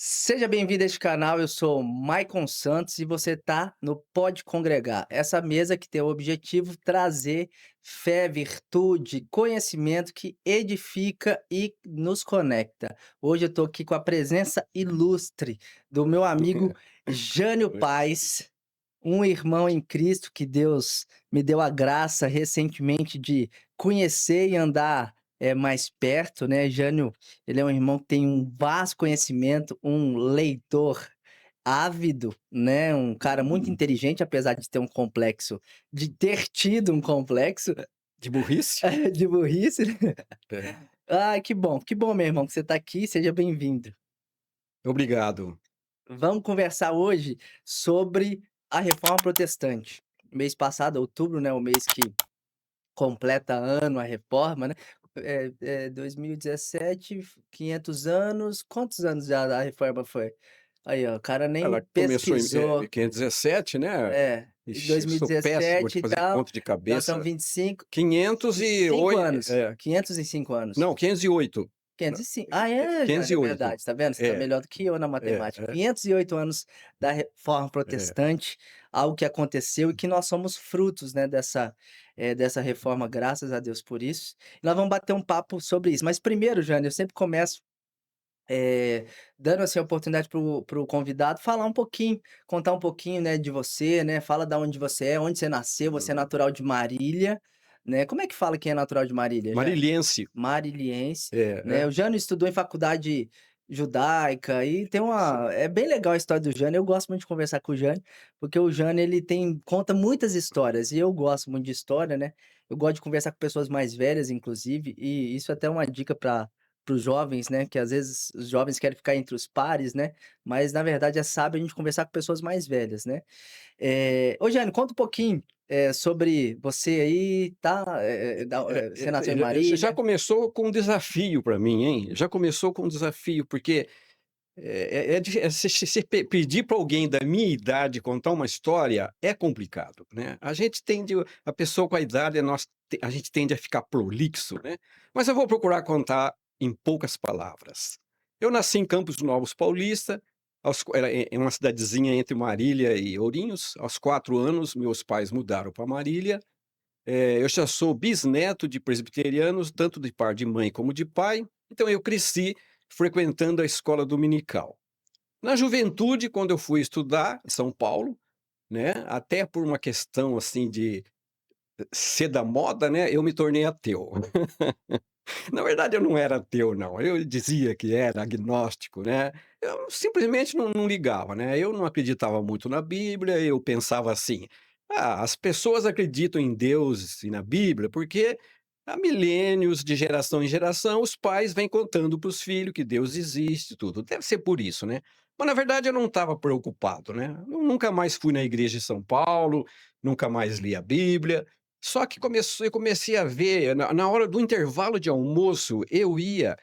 Seja bem-vindo a este canal, eu sou Maicon Santos e você tá no Pode Congregar. Essa mesa que tem o objetivo trazer fé, virtude, conhecimento que edifica e nos conecta. Hoje eu tô aqui com a presença ilustre do meu amigo Jânio Paz, um irmão em Cristo que Deus me deu a graça recentemente de conhecer e andar mais perto, né? Jânio, ele é um irmão que tem um vasto conhecimento, um leitor ávido, né? Um cara muito inteligente, apesar de ter um complexo, de ter tido um complexo De burrice? de burrice. É. Ai, que bom, meu irmão, que você está aqui, seja bem-vindo. Obrigado. Vamos conversar hoje sobre a Reforma Protestante. Mês passado, outubro, né, o mês que completa ano a Reforma, né, 2017, 500 anos, quantos anos já a Reforma foi? Aí, ó, o cara nem Ela começou em pesquisou. 517, né. É, em Ixi, eu sou péssimo de 2017 e fazer tal, conta de já são cabeça. 25, 508 anos, 505 anos. não, 508. Não, 505. Ah, é, Jânio, é 508. verdade, tá vendo? Você tá É, melhor do que eu na é, matemática. é, 508 anos da Reforma é. Protestante, algo que aconteceu e que nós somos frutos, né, dessa reforma, graças a Deus por isso. E nós vamos bater um papo sobre isso. Mas primeiro, Jânio, eu sempre começo, eh, dando, assim, a oportunidade para o convidado falar um pouquinho, contar um pouquinho, né, de você, né, fala da onde você é, onde você nasceu, você é Uhum. natural de Marília, né. Como é que fala quem é natural de Marília, Jânio? Mariliense. Mariliense, É, né, é. o Jânio estudou em faculdade judaica e tem uma é bem legal a história do Jânio, eu gosto muito de conversar com o Jânio, porque o Jânio ele conta muitas histórias e eu gosto muito de história, né, eu gosto de conversar com pessoas mais velhas inclusive, e isso é até uma dica para os jovens, né, que às vezes os jovens querem ficar entre os pares, né, mas na verdade é sábio a gente conversar com pessoas mais velhas, né. Ô Jânio, conta um pouquinho, sobre você aí, tá, você nasceu em Já Marília. começou com um desafio para mim, hein. Já começou com um desafio, porque se pedir para alguém da minha idade contar uma história é complicado, né. A pessoa com a idade, a gente tende a ficar prolixo, né. Mas eu vou procurar contar em poucas palavras. Eu nasci em Campos Novos Paulista, é uma cidadezinha entre Marília e Ourinhos. Aos 4 anos, meus pais mudaram para Marília. Eu já sou bisneto de presbiterianos, tanto de parte de mãe como de pai, então eu cresci frequentando a escola dominical. Na juventude, quando eu fui estudar em São Paulo, né, até por uma questão, assim, de ser da moda, né, eu me tornei ateu. Na verdade eu não era ateu não, eu dizia que era agnóstico, né, eu simplesmente não ligava, né, eu não acreditava muito na Bíblia, eu pensava assim: "Ah, as pessoas acreditam em Deus e na Bíblia, porque há milênios, de geração em geração, os pais vêm contando para os filhos que Deus existe e tudo, deve ser por isso, né". Mas na verdade eu não estava preocupado, né, eu nunca mais fui na igreja de São Paulo, nunca mais li a Bíblia, só que eu comecei a ver, na hora do intervalo de almoço, eu ia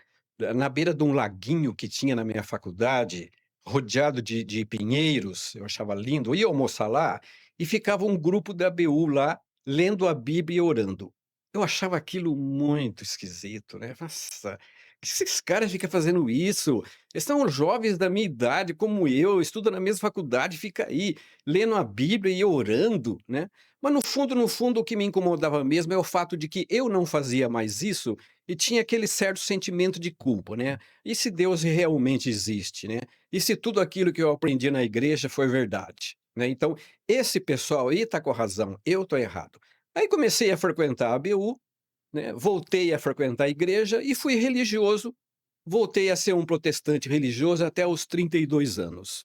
na beira de um laguinho que tinha na minha faculdade, rodeado de pinheiros, eu achava lindo, eu ia almoçar lá, e ficava um grupo da ABU lá, lendo a Bíblia e orando. Eu achava aquilo muito esquisito, né, nossa, que esses caras ficam fazendo isso? Eles são jovens da minha idade, como eu, estudam na mesma faculdade, fica aí, lendo a Bíblia e orando, né. Mas no fundo, o que me incomodava mesmo é o fato de que eu não fazia mais isso e tinha aquele certo sentimento de culpa, né. E se Deus realmente existe, né? E se tudo aquilo que eu aprendi na igreja foi verdade, né? Então, esse pessoal aí tá com razão, eu tô errado. Aí comecei a frequentar a ABU, né, voltei a frequentar a igreja e fui religioso, voltei a ser um protestante religioso até os 32 anos.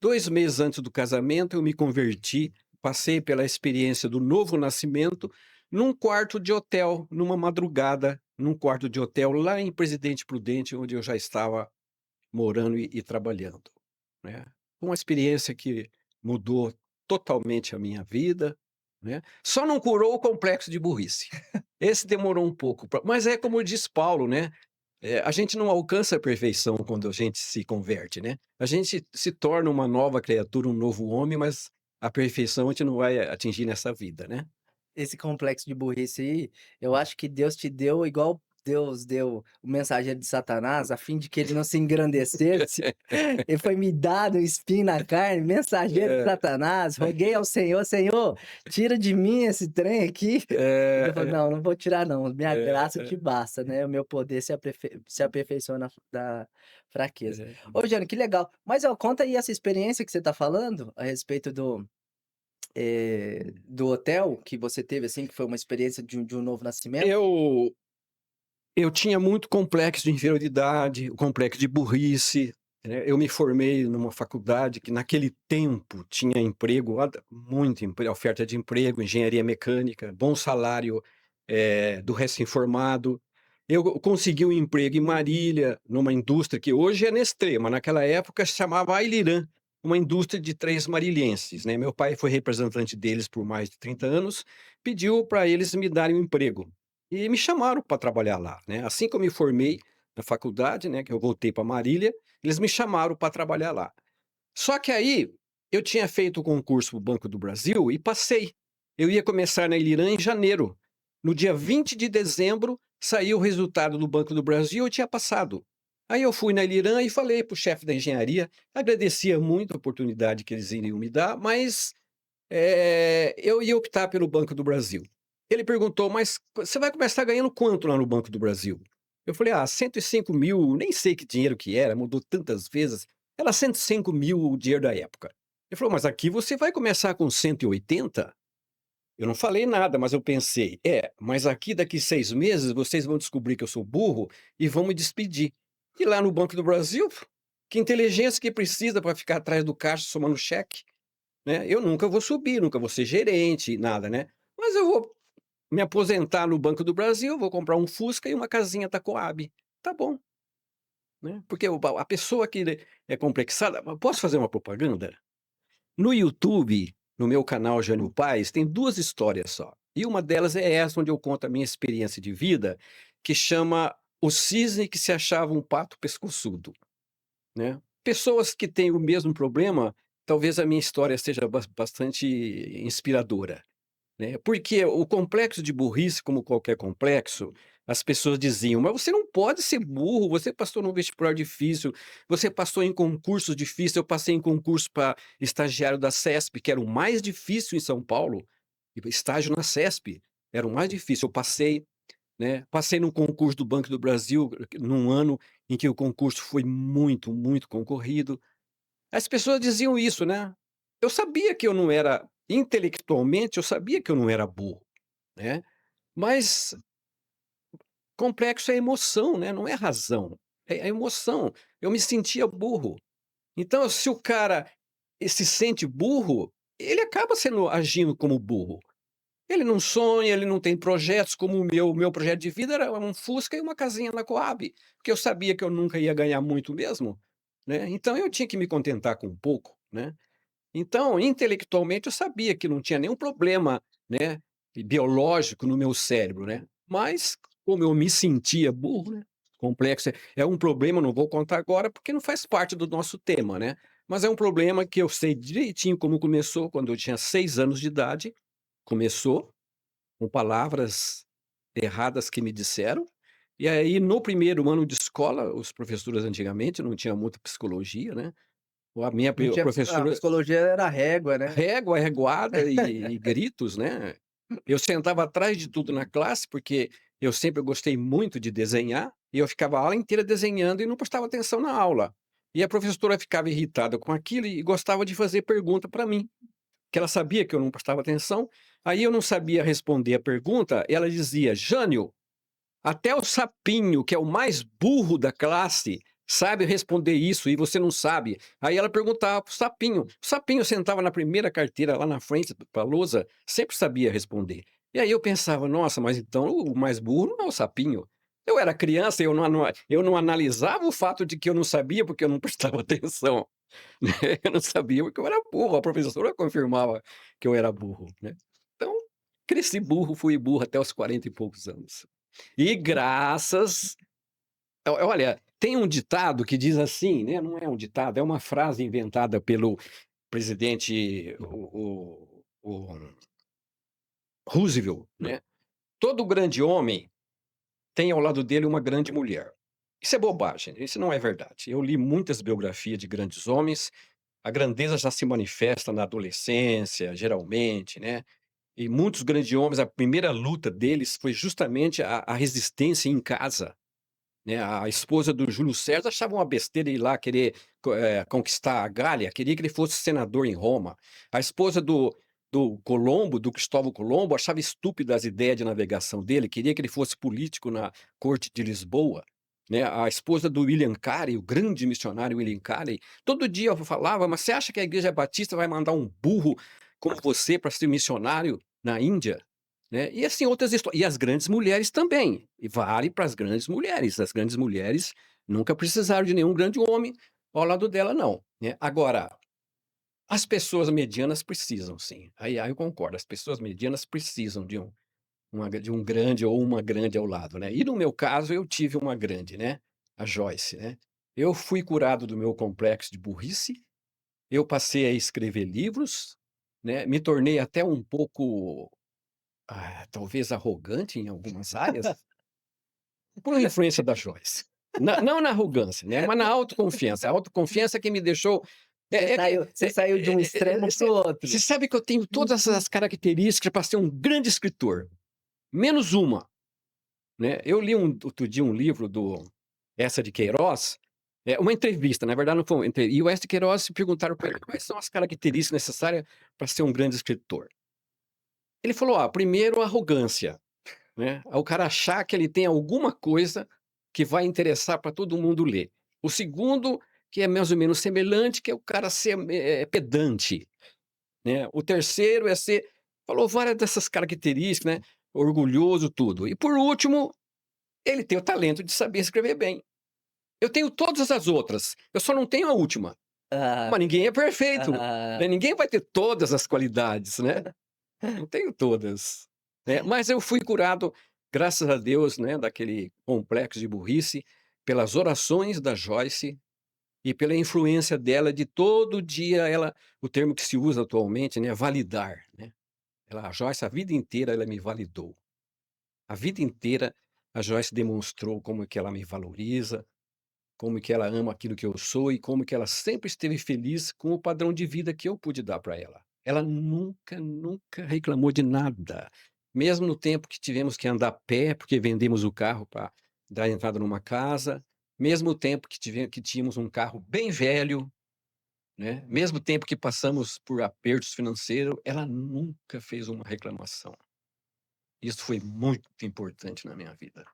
2 meses antes do casamento, eu me converti, passei pela experiência do novo nascimento, num quarto de hotel, numa madrugada, num quarto de hotel lá em Presidente Prudente, onde eu já estava morando e trabalhando, né. Uma experiência que mudou totalmente a minha vida, né. Só não curou o complexo de burrice. Esse demorou um pouco mas é como diz Paulo, né, a gente não alcança a perfeição quando a gente se converte, né. A gente se torna uma nova criatura, um novo homem, mas a perfeição a gente não vai atingir nessa vida, né. Esse complexo de burrice aí, eu acho que Deus te deu igual Deus deu o mensageiro de Satanás, a fim de que ele não se engrandecesse, ele foi me dado um espinho na carne, mensageiro de É, Satanás, roguei ao Senhor: "Senhor, tira de mim esse trem aqui". E Deus falou: é, "Não, não vou tirar não, minha é, graça te basta, né, o meu poder se aperfeiçoa na da fraqueza". é. Ô Jânio, que legal. Mas, ó, conta aí essa experiência que você tá falando, a respeito do hotel que você teve, assim, que foi uma experiência de um novo nascimento. Eu Eu tinha muito complexo de inferioridade, o complexo de burrice, né. Eu me formei numa faculdade que naquele tempo tinha emprego, muito oferta de emprego, engenharia mecânica, bom salário, do recém-formado. Eu consegui um emprego em Marília, numa indústria que hoje é Nestlé, mas naquela época se chamava Ailiran, uma indústria de 3 marilhenses, né. Meu pai foi representante deles por mais de 30 anos, pediu para eles me darem um emprego. E me chamaram para trabalhar lá, né. Assim que eu me formei na faculdade, né, que eu voltei para Marília, eles me chamaram para trabalhar lá. Só que aí, eu tinha feito o concurso para o Banco do Brasil e passei. Eu ia começar na Ilirã em janeiro. No dia 20 de dezembro, saiu o resultado do Banco do Brasil, eu tinha passado. Aí eu fui na Ilirã e falei para o chefe da engenharia, agradecia muito a oportunidade que eles iriam me dar, mas eu ia optar pelo Banco do Brasil. Ele perguntou: "Mas você vai começar ganhando quanto lá no Banco do Brasil?" Eu falei: "Ah, 105.000", nem sei que dinheiro que era, mudou tantas vezes. Era 105.000 o dinheiro da época. Ele falou: "Mas aqui você vai começar com 180?" Eu não falei nada, mas eu pensei: "É, mas aqui daqui 6 meses vocês vão descobrir que eu sou burro e vão me despedir. E lá no Banco do Brasil, que inteligência que precisa para ficar atrás do caixa somando cheque?" Né, eu nunca vou subir, nunca vou ser gerente, nada, né. Mas eu vou me aposentar no Banco do Brasil, vou comprar um Fusca e uma casinha da Coab. Tá bom, né, porque o a pessoa que é complexada, posso fazer uma propaganda? No YouTube, no meu canal Jânio Paz, tem 2 histórias só, e uma delas é essa onde eu conto a minha experiência de vida, que chama "O Cisne que se achava um pato pescoçudo", né. Pessoas que têm o mesmo problema, talvez a minha história seja bastante inspiradora. Né, porque o complexo de burrice, como qualquer complexo, as pessoas diziam: "Mas você não pode ser burro, você passou num vestibular difícil, você passou em concursos difíceis", eu passei em concurso para estagiário da CESP, que era o mais difícil em São Paulo, e estágio na CESP, era o mais difícil, eu passei, né, passei num concurso do Banco do Brasil, num ano em que o concurso foi muito, muito concorrido. As pessoas diziam isso, né. Eu sabia que eu não era intelectualmente, eu sabia que eu não era burro, né, mas complexo é emoção, né, não é razão, é emoção. Eu me sentia burro. Então, se o cara, se sente burro, ele acaba sendo agindo como burro. Ele não sonha, ele não tem projetos, como o meu projeto de vida era um Fusca e uma casinha na Coab, porque eu sabia que eu nunca ia ganhar muito mesmo, né, então eu tinha que me contentar com pouco, né. Então, intelectualmente, eu sabia que não tinha nenhum problema, né, biológico no meu cérebro, né. Mas, como eu me sentia burro, né, complexo é um problema, não vou contar agora, porque não faz parte do nosso tema, né. Mas é um problema que eu sei direitinho como começou, quando eu tinha 6 anos de idade, começou com palavras erradas que me disseram, e aí no primeiro ano de escola, os professores antigamente não tinha muita psicologia, né, a minha Não tinha a professora psicologia era régua, né. régua, reguada e gritos, né. Eu sentava atrás de tudo na classe, porque eu sempre gostei muito de desenhar, e eu ficava a aula inteira desenhando e não prestava atenção na aula. E a professora ficava irritada com aquilo e gostava de fazer pergunta para mim, que ela sabia que eu não prestava atenção, aí eu não sabia responder a pergunta, ela dizia: "Jânio, até o sapinho, que é o mais burro da classe, sabe responder isso e você não sabe." Aí ela perguntava para o sapinho sentava na primeira carteira lá na frente para a lousa, sempre sabia responder. E aí eu pensava: "Nossa, mas então o mais burro não é o sapinho." Eu era criança, eu não analisava o fato de que eu não sabia, porque eu não prestava atenção, né, eu não sabia porque eu era burro, a professora confirmava que eu era burro, né. Então, cresci burro, fui burro até os 40 e poucos anos. E graças olha, tem um ditado que diz assim, né, não é um ditado, é uma frase inventada pelo presidente o Roosevelt, né. Todo grande homem tem ao lado dele uma grande mulher. Isso é bobagem, isso não é verdade. Eu li muitas biografias de grandes homens, a grandeza já se manifesta na adolescência, geralmente, né? E muitos grandes homens, a primeira luta deles foi justamente a resistência em casa, né? A esposa do Júlio César achava uma besteira ir lá querer conquistar a Gália, queria que ele fosse senador em Roma. A esposa do Colombo, do Cristóvão Colombo, achava estúpida as ideias de navegação dele, queria que ele fosse político na corte de Lisboa. Né? A esposa do William Carey, o grande missionário William Carey, todo dia eu falava, mas você acha que a igreja batista vai mandar um burro como você para ser missionário na Índia? Né? E assim, outras histórias. E as grandes mulheres também. E vale para as grandes mulheres. As grandes mulheres nunca precisaram de nenhum grande homem ao lado dela, não. Né? Agora, as pessoas medianas precisam, sim. Aí eu concordo. As pessoas medianas precisam de um grande ou uma grande ao lado. Né? E no meu caso, eu tive uma grande, né? A Joyce. Né? Eu fui curado do meu complexo de burrice. Eu passei a escrever livros. Né? Me tornei até um pouco talvez arrogante em algumas áreas, por influência da Joyce. Não na arrogância, né, mas na autoconfiança. A autoconfiança que me deixou Você saiu de um extremo para o você outro. sabe que eu tenho todas essas características para ser um grande escritor, menos uma, né. Eu li outro dia um livro do Eça de Queiroz, uma entrevista, na verdade não foi uma entrevista, e o Eça de Queiroz se perguntaram para ele: "Quais são as características necessárias para ser um grande escritor?" Ele falou: primeiro arrogância. Né? O cara achar que ele tem alguma coisa que vai interessar para todo mundo ler. O segundo, que é mais ou menos semelhante, que é o cara ser pedante. Né? O terceiro é ser. Falou várias dessas características, né? Orgulhoso, tudo. E por último, ele tem o talento de saber escrever bem. Eu tenho todas as outras, eu só não tenho a última. Ah, Mas ninguém é perfeito. ah, Né? Ninguém vai ter todas as qualidades, né? Não tenho todas, né, mas eu fui curado, graças a Deus, né, daquele complexo de burrice, pelas orações da Joyce e pela influência dela de todo dia ela o termo que se usa atualmente, né, validar, né. A Joyce a vida inteira ela me validou. A vida inteira a Joyce demonstrou como que ela me valoriza, como que ela ama aquilo que eu sou e como que ela sempre esteve feliz com o padrão de vida que eu pude dar para ela. Ela nunca, nunca reclamou de nada. Mesmo no tempo que tivemos que andar a pé, porque vendemos o carro para dar entrada numa casa, mesmo o tempo que tínhamos um carro bem velho, né? Mesmo tempo que passamos por apertos financeiros, ela nunca fez uma reclamação. Isso foi muito importante na minha vida.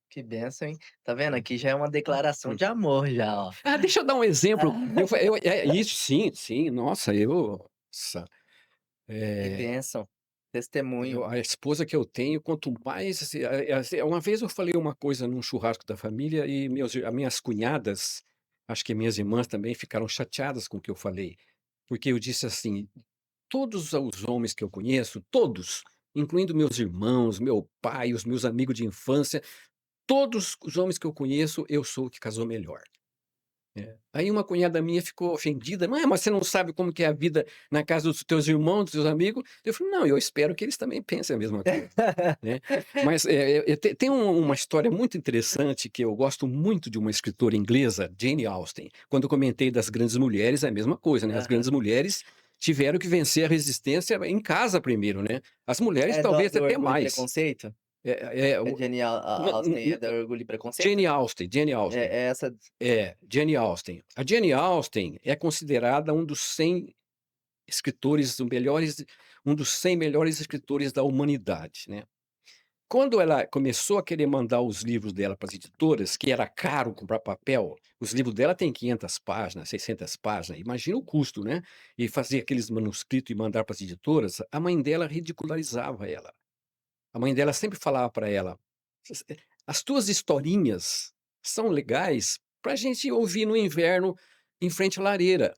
que benção, hein. Tá vendo, aqui já é uma declaração de amor já, ó. Deixa eu dar um exemplo. Ah, Isso sim, sim. Nossa, nossa, que eh, bênção, testemunho. a esposa que eu tenho, quanto mais assim, uma vez eu falei uma coisa num churrasco da família e as minhas cunhadas, acho que minhas irmãs também ficaram chateadas com o que eu falei, porque eu disse assim: "Todos os homens que eu conheço, todos, incluindo meus irmãos, meu pai, os meus amigos de infância, todos os homens que eu conheço, eu sou o que casou melhor". Aí uma cunhada minha ficou ofendida: "Mãe, mas você não sabe como que é a vida na casa dos teus irmãos, dos teus amigos?" Eu falei: "Não, eu espero que eles também pensem a mesma coisa", né. Mas, tem uma história muito interessante que eu gosto muito de uma escritora inglesa, Jane Austen. Quando eu comentei das grandes mulheres, é a mesma coisa, né, as Aham. grandes mulheres tiveram que vencer a resistência em casa primeiro, né. As mulheres É do talvez do até Orgulho e mais. Preconceito? O A Jane Austen é do Orgulho e Preconceito? Jane Austen, Jane Austen. É essa. Jane Austen. A Jane Austen é considerada um dos 100 escritores, um dos 100 melhores escritores da humanidade, né. Quando ela começou a querer mandar os livros dela para as editoras, que era caro comprar papel, os livros dela têm 500 páginas, 600 páginas, imagina o custo, né, e fazer aqueles manuscritos e mandar para as editoras, a mãe dela ridicularizava ela. A mãe dela sempre falava para ela: "As tuas historinhas são legais para a gente ouvir no inverno em frente à lareira,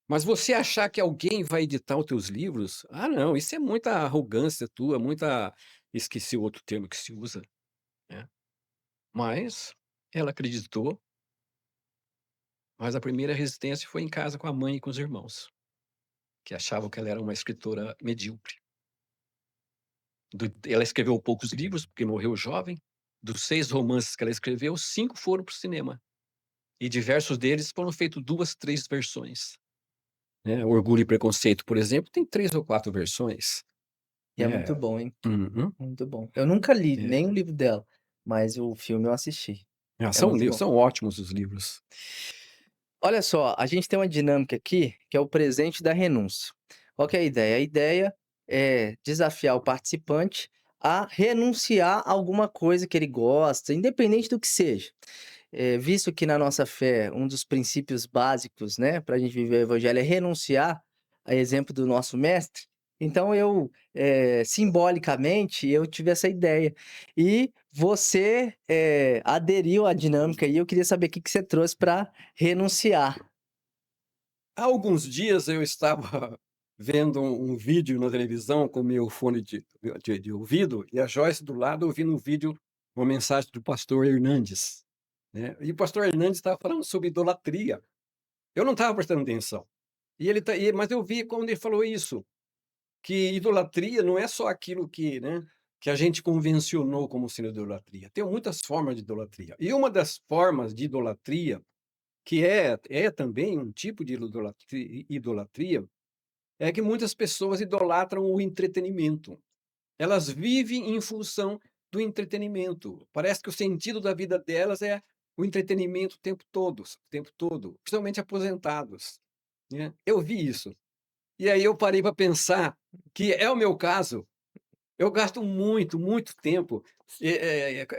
mas você achar que alguém vai editar os teus livros? Ah não, isso é muita arrogância tua, muita", esqueci o outro termo que se usa, né. Mas ela acreditou, mas a primeira resistência foi em casa com a mãe e com os irmãos, que achavam que ela era uma escritora medíocre. Ela escreveu poucos livros, porque morreu jovem. dos 6 romances que ela escreveu, 5 foram para o cinema. E diversos deles foram feitos 2, 3 versões, né. Orgulho e Preconceito, por exemplo, tem 3 ou 4 versões. E é muito É. bom, hein, Uhum. muito bom. Eu nunca li É. nem o livro dela, mas o filme eu assisti. Ah, É muito bom. são ótimos os livros. Olha só, a gente tem uma dinâmica aqui, que é o presente da renúncia. Qual que é a ideia? A ideia é desafiar o participante a renunciar a alguma coisa que ele gosta, independente do que seja. Visto que na nossa fé, um dos princípios básicos, né, para a gente viver o evangelho é renunciar, a exemplo do nosso mestre, então eu, simbolicamente, eu tive essa ideia. E você, aderiu à dinâmica e eu queria saber o que que você trouxe para renunciar. Há alguns dias eu estava vendo um vídeo na televisão com meu fone de ouvido, e a Joyce do lado ouvindo um vídeo, uma mensagem do pastor Hernandes, né. E o pastor Hernandes estava falando sobre idolatria. Eu não estava prestando atenção. E ele tá mas eu vi quando ele falou isso, que idolatria não é só aquilo que, né, que a gente convencionou como sendo idolatria. Tem muitas formas de idolatria. E uma das formas de idolatria, que é também um tipo de idolatria, é que muitas pessoas idolatram o entretenimento. Elas vivem em função do entretenimento. Parece que o sentido da vida delas é o entretenimento o tempo todo, principalmente aposentados, né. Eu vi isso. E aí eu parei para pensar que é o meu caso. Eu gasto muito, muito tempo,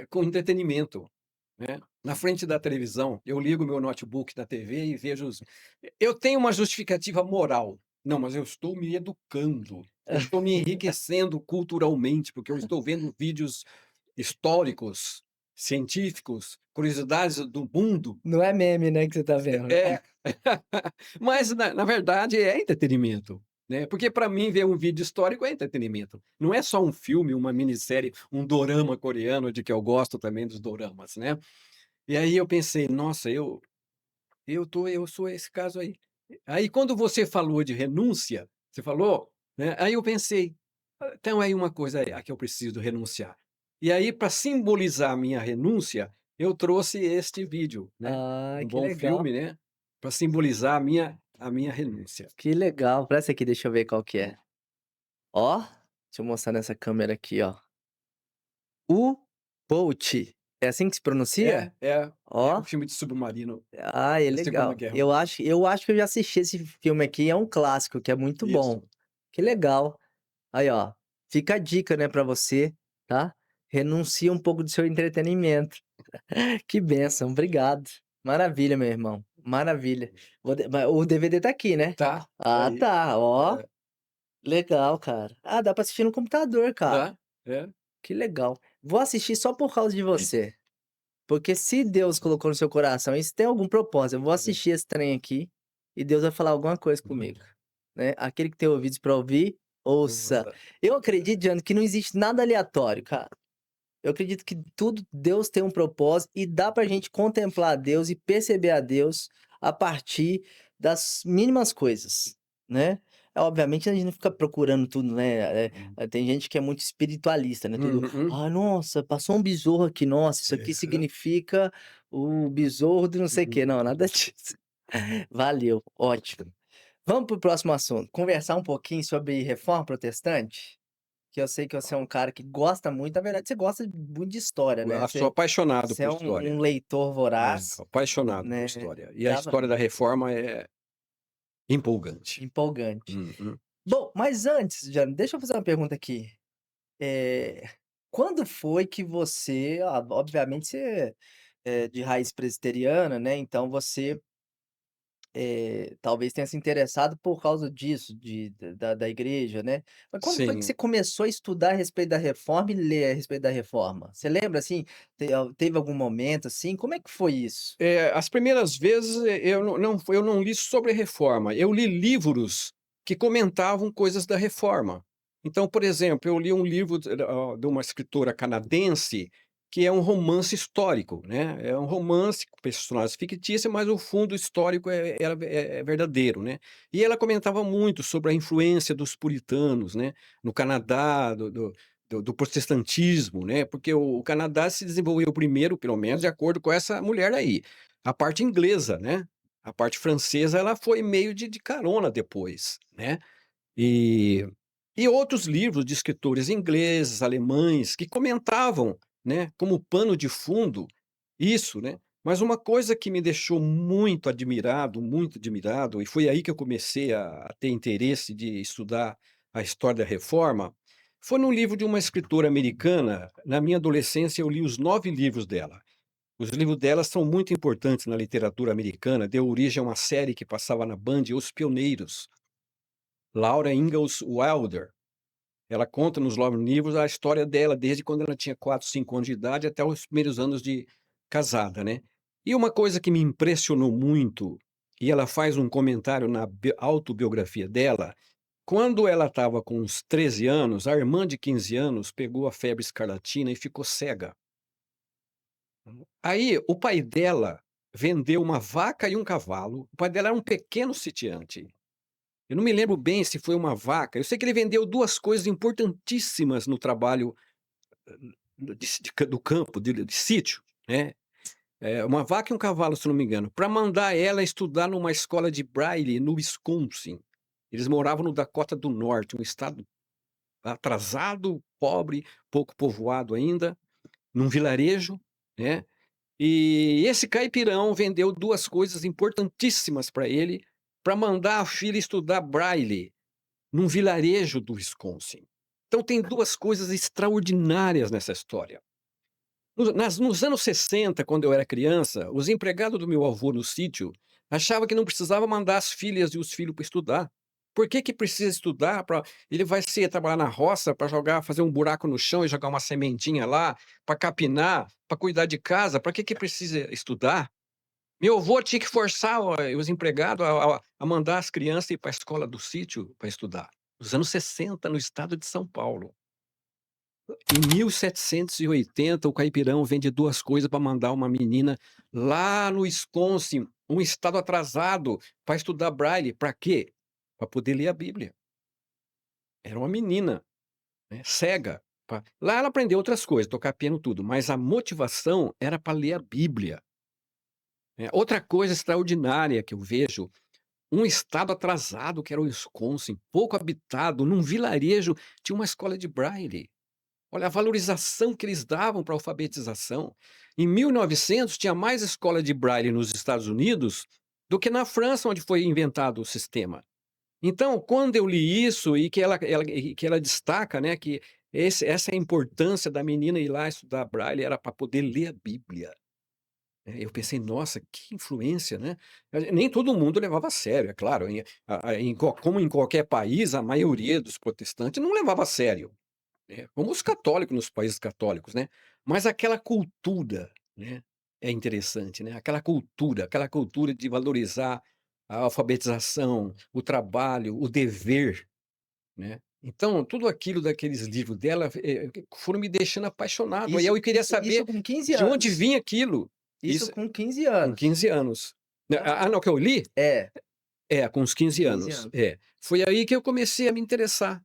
com entretenimento, né. Na frente da televisão, eu ligo meu notebook na TV e vejo os eu tenho uma justificativa moral. Não, mas eu estou me educando, eu estou me enriquecendo culturalmente, porque eu estou vendo vídeos históricos, científicos, curiosidades do mundo. Não é meme, né, que você tá vendo. É. Mas na verdade é entretenimento, né, porque para mim ver um vídeo histórico é entretenimento. Não é só um filme, uma minissérie, um dorama coreano, de que eu gosto também dos doramas, né. E aí eu pensei: "Nossa, eu sou esse caso aí". Aí quando você falou de renúncia, você falou, né, aí eu pensei: "Ah, então aí uma coisa a que eu preciso renunciar". E aí para simbolizar a minha renúncia, eu trouxe este vídeo, né, Ah, um que bom legal, filme, né, para simbolizar a minha renúncia. que legal. Presta aqui, deixa eu ver qual que é. Ó, deixa eu mostrar nessa câmera aqui, ó. U-Boat, é assim que se pronuncia? É um Ó, filme de submarino é da Segunda legal. Guerra Eu acho que eu já assisti esse filme aqui, é um clássico, que é muito bom. Isso. Que legal. Aí, ó, fica a dica, né, pra você, tá. Renuncia um pouco do seu entretenimento. Que bênção, obrigado. Maravilha, meu irmão, maravilha. O DVD tá aqui, né? Tá Ah, aí. tá, ó, É, legal, cara. Ah, dá pra assistir no computador, cara. dá, é. Que legal. Vou assistir só por causa de você, porque se Deus colocou no seu coração, isso tem algum propósito. Eu vou É. assistir esse trem aqui e Deus vai falar alguma coisa comigo, né. Aquele que tem ouvidos pra ouvir, ouça. Eu acredito, Diante, que não existe nada aleatório, cara. Eu acredito que tudo Deus tem um propósito e dá pra gente contemplar a Deus e perceber a Deus a partir das mínimas coisas, né. Obviamente a gente não fica procurando tudo, né, tem gente que é muito espiritualista, né, tudo: Uhum. "Ah, nossa, passou um besouro aqui, nossa, isso aqui É. significa o besouro de não sei o quê", não, nada disso. Valeu, ótimo. Vamos para o próximo assunto, conversar um pouquinho sobre reforma protestante? Que eu sei que você é um cara que gosta muito, na verdade você gosta muito de história, né, Sou apaixonado você é por um história. leitor É, voraz, apaixonado por né, história. E a dava história da reforma é empolgante. empolgante. Uhum. Bom, mas antes, Jane, deixa eu fazer uma pergunta aqui, eh, quando foi que você obviamente você é de raiz presbiteriana, né, então você talvez tenha se interessado por causa disso, da igreja, né. Mas quando foi que você Sim. começou a estudar a respeito da reforma e ler a respeito da reforma? Você lembra, assim, teve algum momento, assim, como é que foi isso? As primeiras vezes, eu não li sobre reforma, eu li livros que comentavam coisas da reforma. Então, por exemplo, eu li um livro de uma escritora canadense, que é um romance histórico, né, é um romance com personagens fictícios, mas o fundo histórico é verdadeiro, né. E ela comentava muito sobre a influência dos puritanos, né, no Canadá, do protestantismo, né, porque o Canadá se desenvolveu primeiro, pelo menos de acordo com essa mulher aí, a parte inglesa, né, a parte francesa ela foi meio de carona depois, né. E outros livros de escritores ingleses, alemães, que comentavam, né, como pano de fundo isso, né. Mas uma coisa que me deixou muito admirado, e foi aí que eu comecei a ter interesse de estudar a história da reforma, foi num livro de uma escritora americana. Na minha adolescência eu li os 9 livros dela. Os livros dela são muito importantes na literatura americana, deu origem a uma série que passava na Band, Os Pioneiros. Laura Ingalls Wilder. Ela conta nos 9 livros a história dela, desde quando ela tinha 4, 5 anos de idade até os primeiros anos de casada, né. E uma coisa que me impressionou muito, e ela faz um comentário na autobiografia dela, quando ela estava com uns 13 anos, a irmã de 15 anos pegou a febre escarlatina e ficou cega. Aí o pai dela vendeu uma vaca e um cavalo. O pai dela era um pequeno sitiante. Eu não me lembro bem se foi uma vaca, eu sei que ele vendeu 2 coisas importantíssimas no trabalho do campo, de sítio, né, uma vaca e um cavalo, se não me engano, para mandar ela estudar numa escola de Braille no Wisconsin. Eles moravam no Dakota do Norte, um estado atrasado, pobre, pouco povoado ainda, num vilarejo, né, e esse caipirão vendeu 2 coisas importantíssimas para ele, para mandar a filha estudar Braille num vilarejo do Wisconsin. Então tem 2 coisas extraordinárias nessa história. Nos anos 60, quando eu era criança, os empregados do meu avô no sítio achavam que não precisava mandar as filhas e os filhos para estudar. Por que que precisa estudar? Ele vai ser trabalhar na roça para jogar, fazer um buraco no chão e jogar uma sementinha lá, para capinar, para cuidar de casa, para que que precisa estudar? Meu avô tinha que forçar os empregados a mandar as crianças ir para a escola do sítio para estudar. Nos anos 60, no estado de São Paulo. Em 1780, o caipirão vende 2 coisas para mandar uma menina lá no Wisconsin, um estado atrasado, para estudar Braille. Para quê? Para poder ler a Bíblia. Era uma menina, né, cega. Lá ela aprendeu outras coisas, tocar piano, tudo, mas a motivação era para ler a Bíblia. Outra coisa extraordinária que eu vejo, um estado atrasado que era o Wisconsin, pouco habitado, num vilarejo, tinha uma escola de Braille. Olha a valorização que eles davam para a alfabetização. Em 1900 tinha mais escola de Braille nos Estados Unidos do que na França, onde foi inventado o sistema. Então, quando eu li isso e que ela destaca, né, que essa é a importância da menina ir lá estudar Braille, era para poder ler a Bíblia. Eu pensei: "Nossa, que influência", né. Nem todo mundo levava a sério, é claro, como em qualquer país, a maioria dos protestantes não levava a sério. Como os católicos nos países católicos, né. Mas aquela cultura, né, é interessante, né, aquela cultura de valorizar a alfabetização, o trabalho, o dever, né. Então, tudo aquilo daqueles livros dela, foram me deixando apaixonado, aí Isso eu queria isso saber com 15 de onde anos. vinha aquilo. Isso Isso com 15 com anos. 15 anos. Nossa. Não, que eu li? É, É, com uns 15 15 anos, anos. é. Foi aí que eu comecei a me interessar,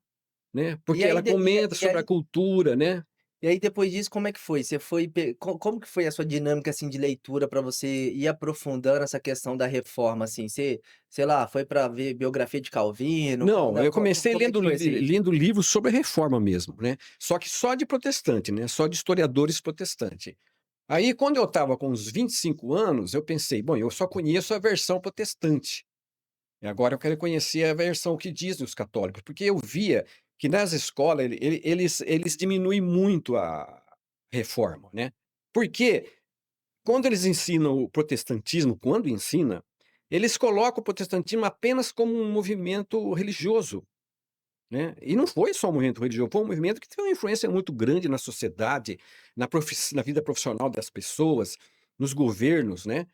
né, E porque aí ela de e comenta e sobre a aí cultura, né. e aí depois disso como é que foi? Você foi pe co como que foi a sua dinâmica, assim, de leitura para você ir aprofundando essa questão da reforma, assim? Você, sei lá, foi para ver biografia de Calvino? Não, eu comecei Como é que foi assim? lendo livros sobre a reforma mesmo, né, só que só de protestante, né, só de historiadores protestante. Aí quando eu estava com uns 25 anos, eu pensei: "Bom, eu só conheço a versão protestante, e agora eu quero conhecer a versão que dizem os católicos", porque eu via que nas escolas eles diminuem muito a reforma, né. Porque quando eles ensinam o protestantismo, quando ensina, eles colocam o protestantismo apenas como um movimento religioso. Né, e não foi só um movimento religioso, foi um movimento que teve uma influência muito grande na sociedade, na vida profissional das pessoas, nos governos, né.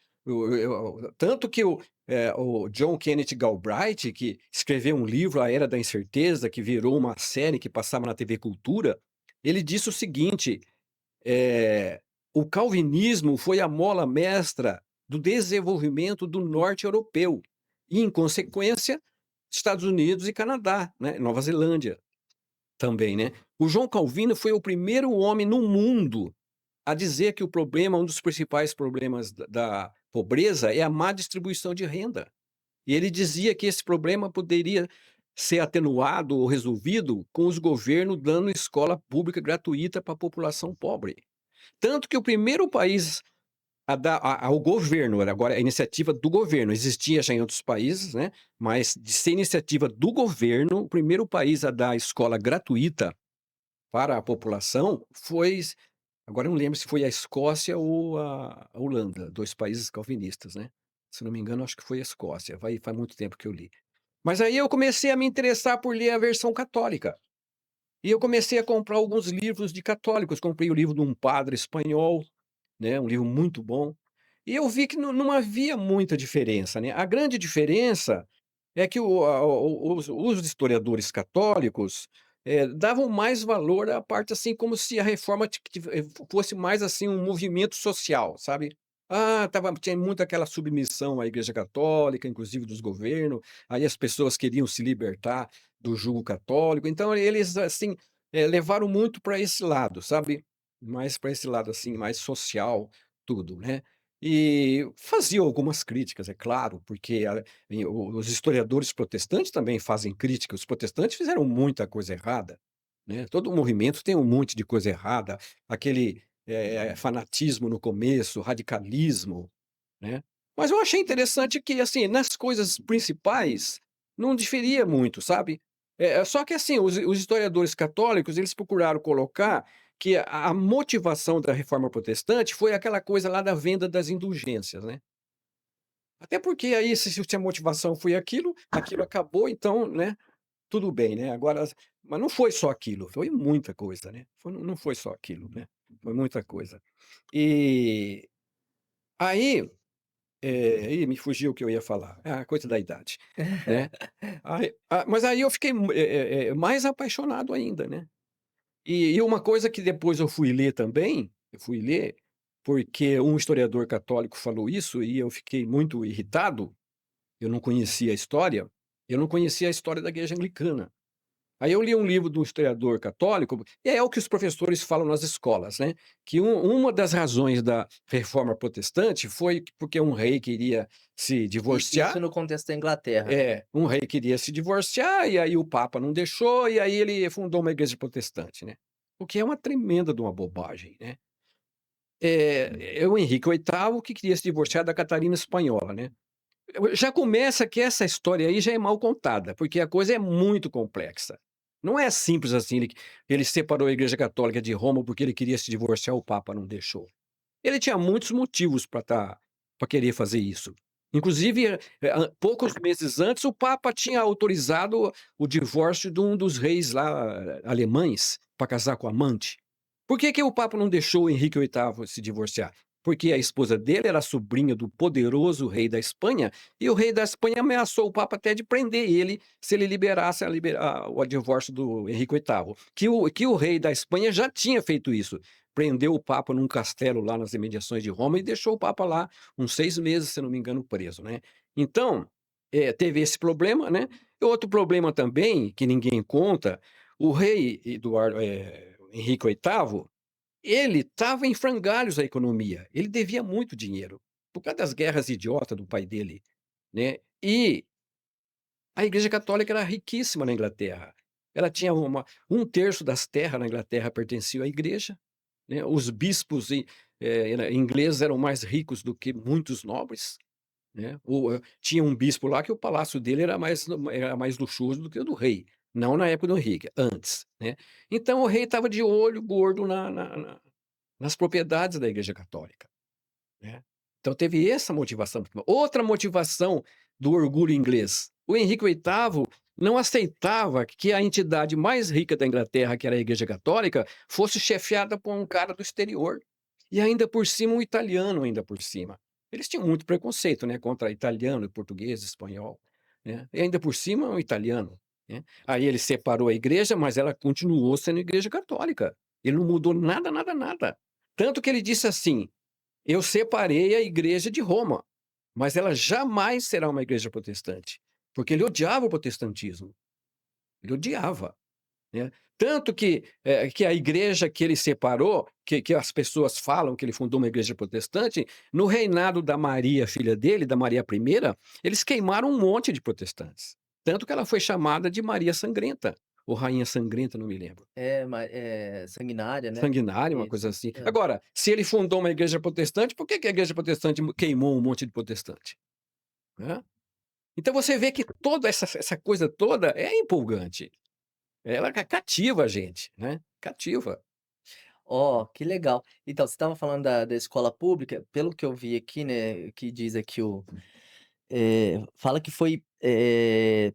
Tanto que o John Kenneth Galbraith, que escreveu um livro, A Era da Incerteza, que virou uma série que passava na TV Cultura, ele disse o seguinte, eh, "O calvinismo foi a mola mestra do desenvolvimento do norte europeu e, em consequência, Estados Unidos e Canadá, né, Nova Zelândia também, né. O João Calvino foi o primeiro homem no mundo a dizer que o problema, um dos principais problemas da pobreza é a má distribuição de renda. E ele dizia que esse problema poderia ser atenuado ou resolvido com os governos dando escola pública gratuita para a população pobre. Tanto que o primeiro país a dar ao governo, agora a iniciativa do governo, existia já em outros países, né, mas de ser iniciativa do governo, o primeiro país a dar escola gratuita para a população foi, agora eu não lembro se foi a Escócia ou a Holanda, 2 países calvinistas, né. Se não me engano, acho que foi a Escócia, faz muito tempo que eu li. Mas aí eu comecei a me interessar por ler a versão católica, e eu comecei a comprar alguns livros de católicos, comprei o livro de um padre espanhol, né, um livro muito bom, e eu vi que não havia muita diferença, né. A grande diferença é que os historiadores católicos, davam mais valor à parte, assim, como se a reforma fosse mais, assim, um movimento social, sabe. Ah, tinha muito aquela submissão à igreja católica, inclusive dos governos, aí as pessoas queriam se libertar do jugo católico, então eles, assim, levaram muito para esse lado, sabe. Mais para esse lado, assim, mais social, tudo, né. E faziam algumas críticas, é claro, porque os historiadores protestantes também fazem críticas, os protestantes fizeram muita coisa errada, né, todo movimento tem um monte de coisa errada, aquele, fanatismo no começo, radicalismo, né. Mas eu achei interessante que, assim, nas coisas principais, não diferia muito, sabe. Só que assim, os historiadores católicos, eles procuraram colocar que a motivação da reforma protestante foi aquela coisa lá da venda das indulgências, né. Até porque aí se a motivação foi aquilo, aquilo acabou, então, né, tudo bem, né, agora mas não foi só aquilo, foi muita coisa, né, não foi só aquilo, né, foi muita coisa. E aí, ih, me fugiu o que eu ia falar. Ah, coisa da idade, né. Mas aí eu fiquei mais apaixonado ainda, né. E uma coisa que depois eu fui ler também, eu fui ler, porque um historiador católico falou isso e eu fiquei muito irritado, eu não conhecia a história, eu não conhecia a história da igreja anglicana. Aí eu li um livro de um historiador católico, e é o que os professores falam nas escolas, né, que uma das razões da reforma protestante foi porque um rei queria se E isso divorciar. no contexto da Inglaterra. É, um rei queria se divorciar, e aí o papa não deixou, e aí ele fundou uma igreja protestante, né. O que é uma tremenda de uma bobagem, né. É o Henrique VIII que queria se divorciar da Catarina Espanhola, né. Já começa que essa história aí já é mal contada, porque a coisa é muito complexa. Não é simples assim, ele separou a Igreja Católica de Roma porque ele queria se divorciar, o papa não deixou. Ele tinha muitos motivos para querer fazer isso. Inclusive, poucos meses antes, o Papa tinha autorizado o divórcio de um dos reis lá alemães para casar com a amante. Por que que o Papa não deixou o Henrique VIII se divorciar? Porque a esposa dele era sobrinha do poderoso rei da Espanha e o rei da Espanha ameaçou o Papa até de prender ele se ele liberasse o divórcio do Henrique VIII. Que o rei da Espanha já tinha feito isso, prendeu o Papa num castelo lá nas imediações de Roma e deixou o Papa lá uns 6 meses, se não me engano, preso, né. Então, teve esse problema, né. E outro problema também, que ninguém conta, o rei Henrique VIII, ele estava em frangalhos a economia, ele devia muito dinheiro, por causa das guerras idiota do pai dele, né. E a Igreja Católica era riquíssima na Inglaterra. Ela tinha 1/3 das terras na Inglaterra pertenciam à igreja, né, os bispos ingleses eram mais ricos do que muitos nobres, né, tinha um bispo lá que o palácio dele era mais luxuoso do que o do rei, não na época do Henrique, antes, né. Então o rei estava de olho gordo nas propriedades da Igreja Católica, né. Então teve essa motivação. Outra motivação do orgulho inglês, o Henrique VIII não aceitava que a entidade mais rica da Inglaterra, que era a Igreja Católica, fosse chefiada por um cara do exterior, e ainda por cima um italiano ainda por cima. Eles tinham muito preconceito, né, contra italiano, português, espanhol, né, e ainda por cima um italiano, né. Aí ele separou a igreja, mas ela continuou sendo igreja católica. Ele não mudou nada, nada, nada. Tanto que ele disse assim: eu separei a igreja de Roma, mas ela jamais será uma igreja protestante, porque ele odiava o protestantismo, ele odiava, né. Tanto que a igreja que ele separou, que as pessoas falam que ele fundou uma igreja protestante, no reinado da Maria, filha dele, da Maria I, eles queimaram um monte de protestantes. Tanto que ela foi chamada de Maria Sangrenta, ou Rainha Sangrenta, não me lembro. É sanguinária, né. Sanguinária, uma Isso. coisa assim. Hã. Agora, se ele fundou uma igreja protestante, por que que a igreja protestante queimou um monte de protestante? Né. Então você vê que toda essa coisa toda é empolgante. Ela cativa a gente, né, cativa. Ó, que legal. Então, você estava falando da escola pública, pelo que eu vi aqui, né, que diz aqui fala que foi,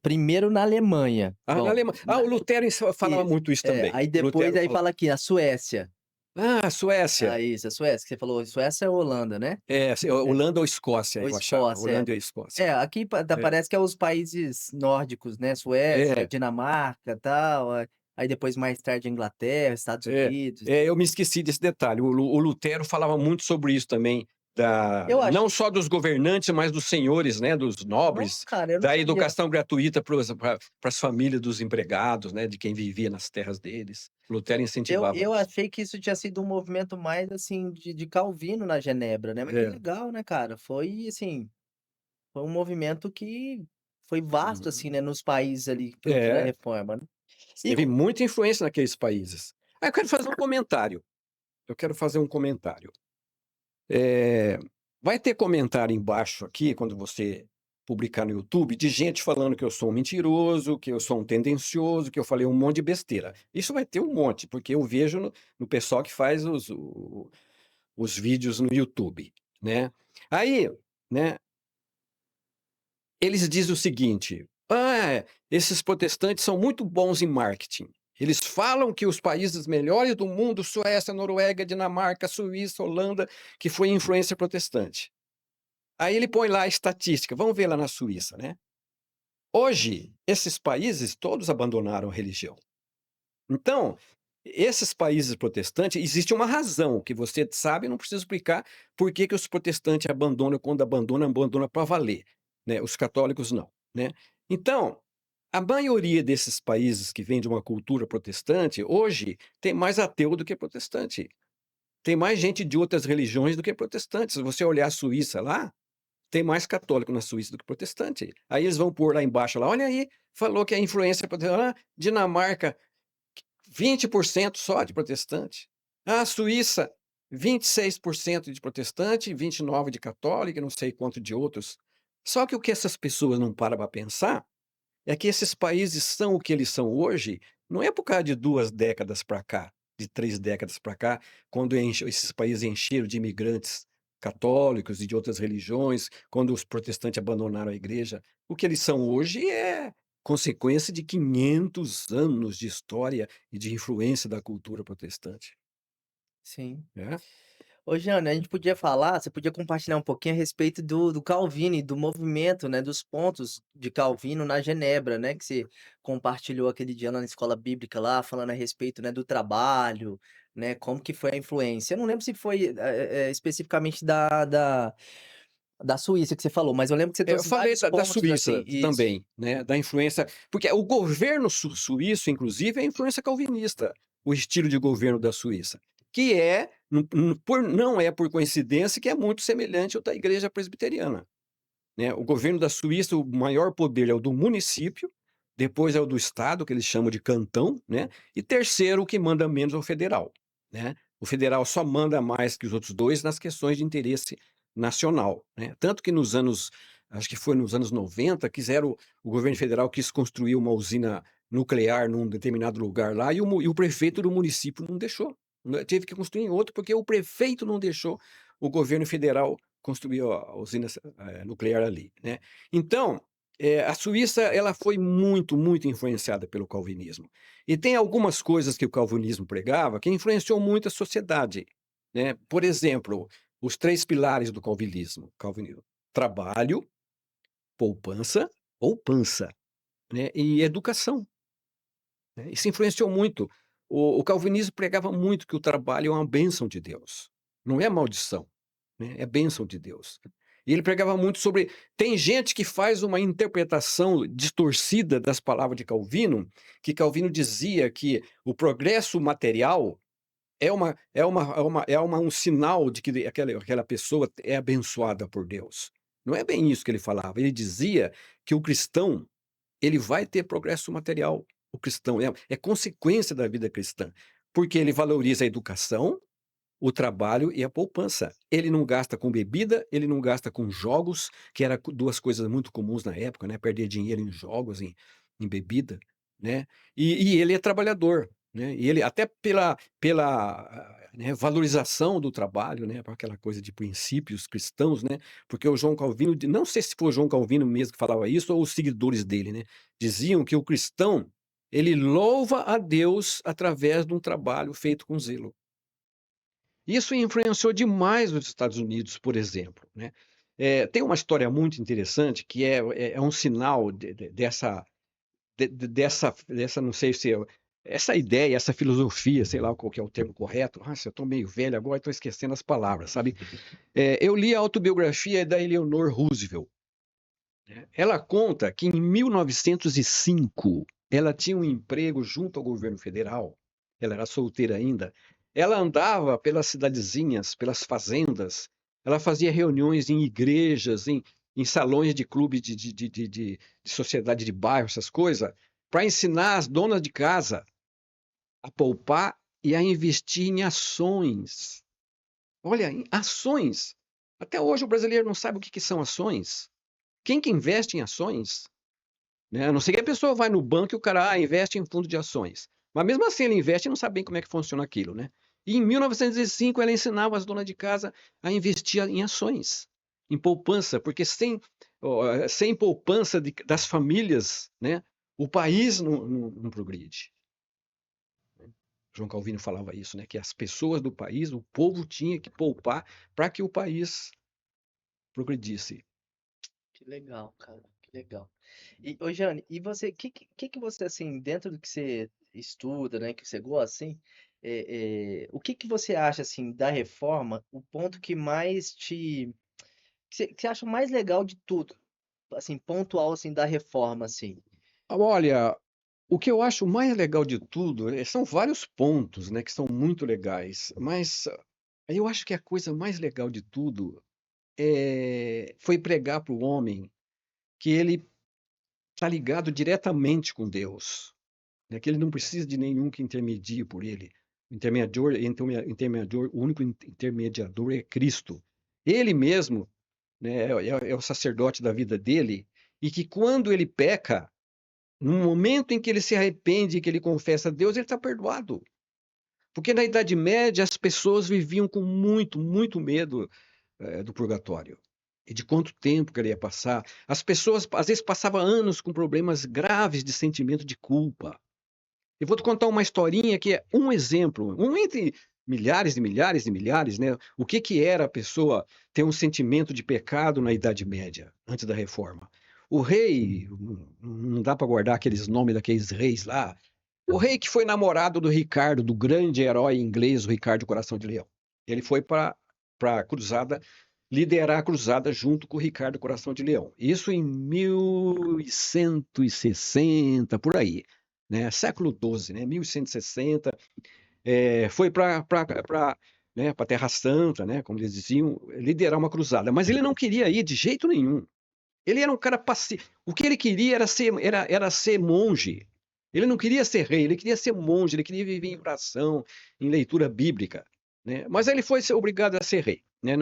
primeiro na Alemanha. Na Bom, O Lutero falava isso. muito isso É, também. aí depois Lutero aí falava fala aqui, a Suécia. Suécia. Ah, isso, a Suécia, que você falou, Suécia é Holanda, né? É, É, Holanda ou Escócia, ou eu achava. Escócia, é. Holanda ou Escócia. É, aqui É, parece que é os países nórdicos, né, Suécia, é, Dinamarca, tal, aí depois mais tarde Inglaterra, Estados é, Unidos. eu me esqueci desse detalhe. O Lutero falava muito sobre isso também, Eu acho não que só dos governantes, mas dos senhores, né, dos não, nobres, cara, eu não da sabia. educação gratuita para as famílias dos empregados, né, de quem vivia nas terras deles. Lutero incentivava Eu isso. achei que isso tinha sido um movimento mais, assim, de Calvino na Genebra, né, mas que É. legal, né, cara, foi, assim, foi um movimento que foi vasto, assim, Uhum. né, nos países ali da É. reforma, né. E Teve muita influência naqueles países. Aí eu quero fazer um comentário. Eu quero fazer um comentário. Eh, Vai ter comentário embaixo aqui, quando você publicar no YouTube, de gente falando que eu sou um mentiroso, que eu sou um tendencioso, que eu falei um monte de besteira. Isso vai ter um monte, porque eu vejo no pessoal que faz os vídeos no YouTube, né. Aí, né, eles dizem o seguinte: "Ah, esses protestantes são muito bons em marketing. Eles falam que os países melhores do mundo, Suécia, Noruega, Dinamarca, Suíça, Holanda, que foi influência protestante". Aí ele põe lá a estatística, vamos ver lá na Suíça, né. Hoje, esses países todos abandonaram a religião. Então, esses países protestantes, existe uma razão que você sabe, não preciso explicar por que que os protestantes abandonam, quando abandonam, abandonam para valer, né, os católicos não, né. Então, a maioria desses países que vêm de uma cultura protestante, hoje, tem mais ateu do que protestante. Tem mais gente de outras religiões do que protestante. Se você olhar a Suíça lá, tem mais católico na Suíça do que protestante. Aí eles vão pôr lá embaixo lá: "Olha aí, falou que a influência protestante, Dinamarca 20% só de protestante. Ah, Suíça, 26% de protestante, 29% de católico, não sei quanto de outros. Só que o que essas pessoas não param para pensar é que esses países são o que eles são hoje, não é por causa de 2 décadas para cá, de 3 décadas para cá, quando esses países encheram de imigrantes católicos e de outras religiões, quando os protestantes abandonaram a igreja. O que eles são hoje é consequência de 500 anos de história e de influência da cultura protestante, sim. né. Ô Jana, a gente podia falar, você podia compartilhar um pouquinho a respeito do Calvino e do movimento, né, dos pontos de Calvino na Genebra, né, que você compartilhou aquele dia lá na escola bíblica lá, falando a respeito, né, do trabalho, né, como que foi a influência. Eu não lembro se foi, especificamente da Suíça que você falou, mas eu lembro que você Eu trouxe falei vários da pontos, assim. Suíça Isso. também, né, da influência porque o governo suíço, inclusive, é influência calvinista, o estilo de governo da Suíça, que é, não é por coincidência que é muito semelhante ao da igreja presbiteriana, né. O governo da Suíça, o maior poder é o do município, depois é o do estado, que eles chamam de cantão, né, e terceiro, o que manda menos é o federal, né. O federal só manda mais que os outros 2 nas questões de interesse nacional, né. Tanto que acho que foi nos anos 90, o governo federal quis construir uma usina nuclear num determinado lugar lá e o prefeito do município não deixou, né, teve que construir em outro, porque o prefeito não deixou o governo federal construir a usina nuclear ali, né. Então, a Suíça ela foi muito, muito influenciada pelo calvinismo. E tem algumas coisas que o calvinismo pregava que influenciou muito a sociedade, né. Por exemplo, os 3 pilares do calvinismo: trabalho, poupança, né, e educação, né. Isso influenciou muito. O calvinismo pregava muito que o trabalho é uma bênção de Deus, não é maldição, né, é bênção de Deus. E ele pregava muito sobre. Tem gente que faz uma interpretação distorcida das palavras de Calvino, que Calvino dizia que o progresso material um sinal de que aquela pessoa é abençoada por Deus. Não é bem isso que ele falava. Ele dizia que o cristão, ele vai ter progresso material. O cristão é consequência da vida cristã, porque ele valoriza a educação, o trabalho e a poupança. Ele não gasta com bebida, ele não gasta com jogos, que era duas coisas muito comuns na época, né? Perder dinheiro em jogos, em bebida, né? E ele é trabalhador, né? E ele até pela valorização do trabalho, né? Para aquela coisa de princípios cristãos, né? Porque o João Calvino, não sei se foi o João Calvino mesmo que falava isso ou os seguidores dele, né? Diziam que o cristão ele louva a Deus através de um trabalho feito com zelo. Isso influenciou demais os Estados Unidos, por exemplo, né. Tem uma história muito interessante que é um sinal dessa não sei se essa ideia, essa filosofia, sei lá qual que é o termo correto. Nossa, eu estou meio velho agora, estou esquecendo as palavras, sabe. Eu li a autobiografia da Eleanor Roosevelt, né. Ela conta que em 1905 ela tinha um emprego junto ao governo federal, ela era solteira ainda, ela andava pelas cidadezinhas, pelas fazendas, ela fazia reuniões em igrejas, em salões de clube de sociedade de bairro, essas coisas, para ensinar as donas de casa a poupar e a investir em ações. Olha, em ações. Até hoje o brasileiro não sabe o que são ações. Quem que investe em ações? Né? A não ser que a pessoa vai no banco e o cara investe em fundo de ações. Mas mesmo assim ele investe e não sabe bem como é que funciona aquilo, né? E em 1905 ela ensinava as donas de casa a investir em ações, em poupança, porque sem poupança das famílias, né, o país não progride. João Calvino falava isso, né, que as pessoas do país, o povo tinha que poupar para que o país progredisse. Que legal, cara, que legal. E, ô Jane, e você, que você, assim, dentro do que você estuda, né, que você gosta, assim, o que você acha, assim, da reforma, o ponto que mais que você acha mais legal de tudo, assim, pontual, assim, da reforma, assim? Olha, o que eu acho mais legal de tudo, são vários pontos, né, que são muito legais, mas eu acho que a coisa mais legal de tudo foi pregar para o homem que ele está ligado diretamente com Deus, né, que ele não precisa de nenhum que intermedie por ele. O único intermediador é Cristo. Ele mesmo, né, é o sacerdote da vida dele, e que quando ele peca, no momento em que ele se arrepende, que ele confessa a Deus, ele está perdoado. Porque na Idade Média as pessoas viviam com muito, muito medo do purgatório e de quanto tempo que ele ia passar. As pessoas às vezes passavam anos com problemas graves de sentimento de culpa. Eu vou te contar uma historinha que é um exemplo, um entre milhares e milhares e milhares, né? O que era a pessoa ter um sentimento de pecado na Idade Média, antes da Reforma. O rei, não dá para guardar aqueles nomes daqueles reis lá. O rei que foi namorado do Ricardo, do grande herói inglês, o Ricardo Coração de Leão. Ele foi para a cruzada, liderar a cruzada junto com o Ricardo Coração de Leão. Isso em 1160, por aí, né? Século XII, né? 1160, foi para né, a Terra Santa, né, como eles diziam, liderar uma cruzada. Mas ele não queria ir de jeito nenhum. Ele era um cara passivo. O que ele queria era ser monge. Ele não queria ser rei, ele queria ser monge, ele queria viver em oração, em leitura bíblica, né? Mas ele foi obrigado a ser rei, né?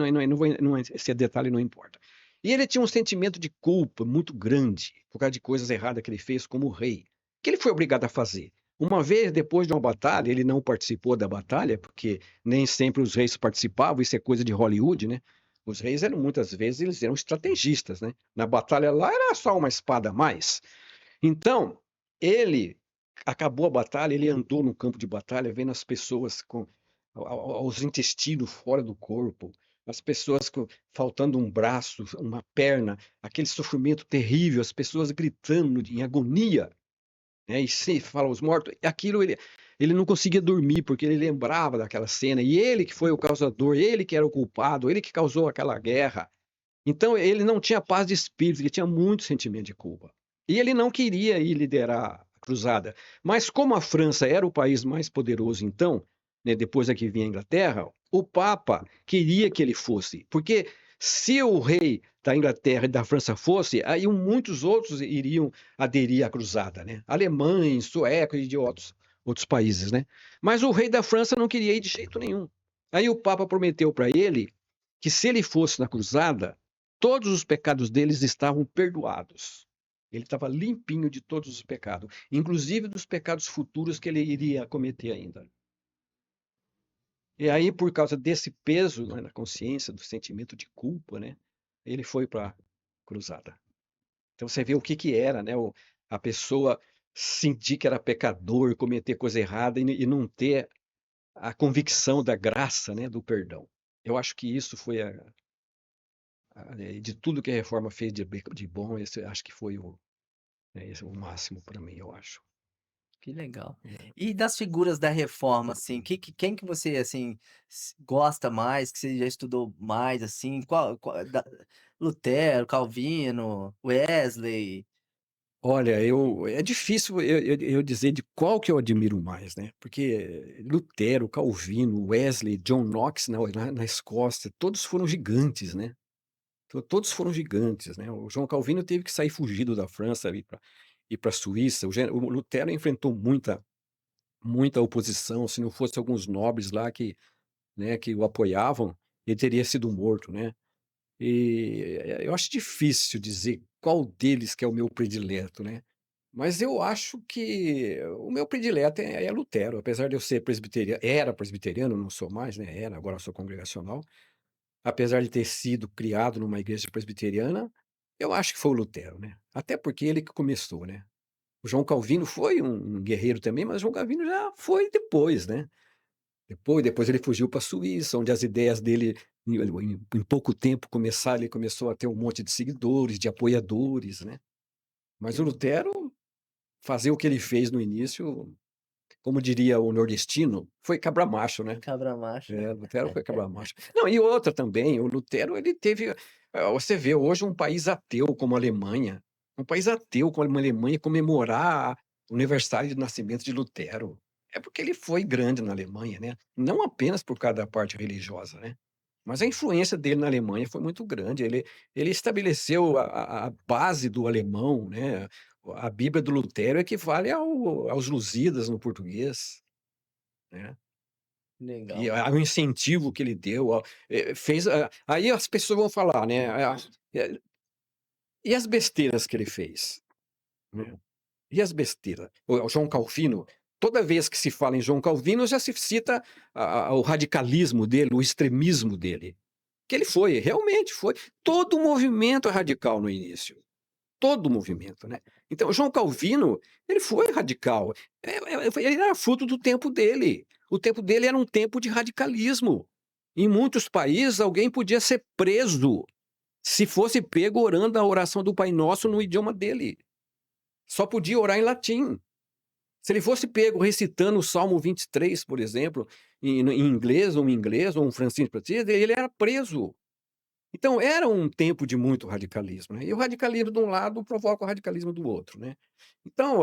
Esse detalhe não importa. E ele tinha um sentimento de culpa muito grande por causa de coisas erradas que ele fez como rei, que ele foi obrigado a fazer. Uma vez, depois de uma batalha, ele não participou da batalha, porque nem sempre os reis participavam, isso é coisa de Hollywood, né? Os reis muitas vezes, eles eram estrategistas, né? Na batalha lá era só uma espada a mais. Então, ele acabou a batalha, ele andou no campo de batalha, vendo as pessoas com os intestinos fora do corpo, as pessoas faltando um braço, uma perna, aquele sofrimento terrível, as pessoas gritando em agonia, né? E se fala os mortos, aquilo ele não conseguia dormir porque ele lembrava daquela cena, e ele que foi o causador, ele que era o culpado, ele que causou aquela guerra. Então ele não tinha paz de espírito, ele tinha muito sentimento de culpa. E ele não queria ir liderar a cruzada. Mas como a França era o país mais poderoso então, né, depois é que vinha a Inglaterra, o Papa queria que ele fosse, porque se o rei da Inglaterra e da França fosse, aí muitos outros iriam aderir à cruzada, né? Alemães, suecos e de outros países, né? Mas o rei da França não queria ir de jeito nenhum. Aí o Papa prometeu para ele que se ele fosse na cruzada, todos os pecados deles estavam perdoados. Ele estava limpinho de todos os pecados, inclusive dos pecados futuros que ele iria cometer ainda. E aí, por causa desse peso, né, na consciência, do sentimento de culpa, né, ele foi para a cruzada. Então você vê o que que era, né, a pessoa sentir que era pecador, cometer coisa errada e não ter a convicção da graça, né, do perdão. Eu acho que isso foi de tudo que a reforma fez de bom, esse acho que foi esse é o máximo para mim, eu acho. Que legal. É. E das figuras da reforma, assim, quem que você, assim, gosta mais, que você já estudou mais, assim, Lutero, Calvino, Wesley? Olha, é difícil eu dizer de qual que eu admiro mais, né? Porque Lutero, Calvino, Wesley, John Knox na Escócia, todos foram gigantes, né? Todos foram gigantes, né? O João Calvino teve que sair fugido da França e ir para a Suíça. O Lutero enfrentou muita oposição. Se não fosse alguns nobres lá que o apoiavam, ele teria sido morto, né? E eu acho difícil dizer qual deles que é o meu predileto, né? Mas eu acho que o meu predileto é Lutero, apesar de eu ser presbiteriano, era presbiteriano, não sou mais, né? Era, agora sou congregacional. Apesar de ter sido criado numa igreja presbiteriana, eu acho que foi o Lutero, né? Até porque ele que começou, né? O João Calvino foi um guerreiro também, mas o João Calvino já foi depois, né? Depois ele fugiu para a Suíça, onde as ideias dele, em pouco tempo, ele começou a ter um monte de seguidores, de apoiadores, né? Mas Que o Lutero, fazer o que ele fez no início, como diria o nordestino, foi cabra macho, né? cabra macho. É, Lutero foi cabra macho. Não, e outra também, o Lutero ele teve, você vê hoje um país ateu como a Alemanha, um país ateu como a Alemanha comemorar o aniversário de nascimento de Lutero. É porque ele foi grande na Alemanha, né? Não apenas por causa da parte religiosa, né? Mas a influência dele na Alemanha foi muito grande. Ele estabeleceu a base do alemão, né? A Bíblia do Lutero equivale aos Lusíadas no português, né? E Legal. o incentivo que ele deu, aí as pessoas vão falar, né, eh, e as besteiras que ele fez, né, e as besteiras? O João Calvino, toda vez que se fala em João Calvino, já se cita o radicalismo dele, o extremismo dele, que ele foi, realmente foi. Todo o movimento é radical no início, todo o movimento, né. Então, João Calvino, ele foi radical, ele era fruto do tempo dele. O tempo dele era um tempo de radicalismo. Em muitos países, alguém podia ser preso se fosse pego orando a oração do Pai Nosso no idioma dele. Só podia orar em latim. Se ele fosse pego recitando o Salmo 23, por exemplo, em inglês, ou um francês, ele era preso. Então era um tempo de muito radicalismo, né, e o radicalismo de um lado provoca o radicalismo do outro, né. Então,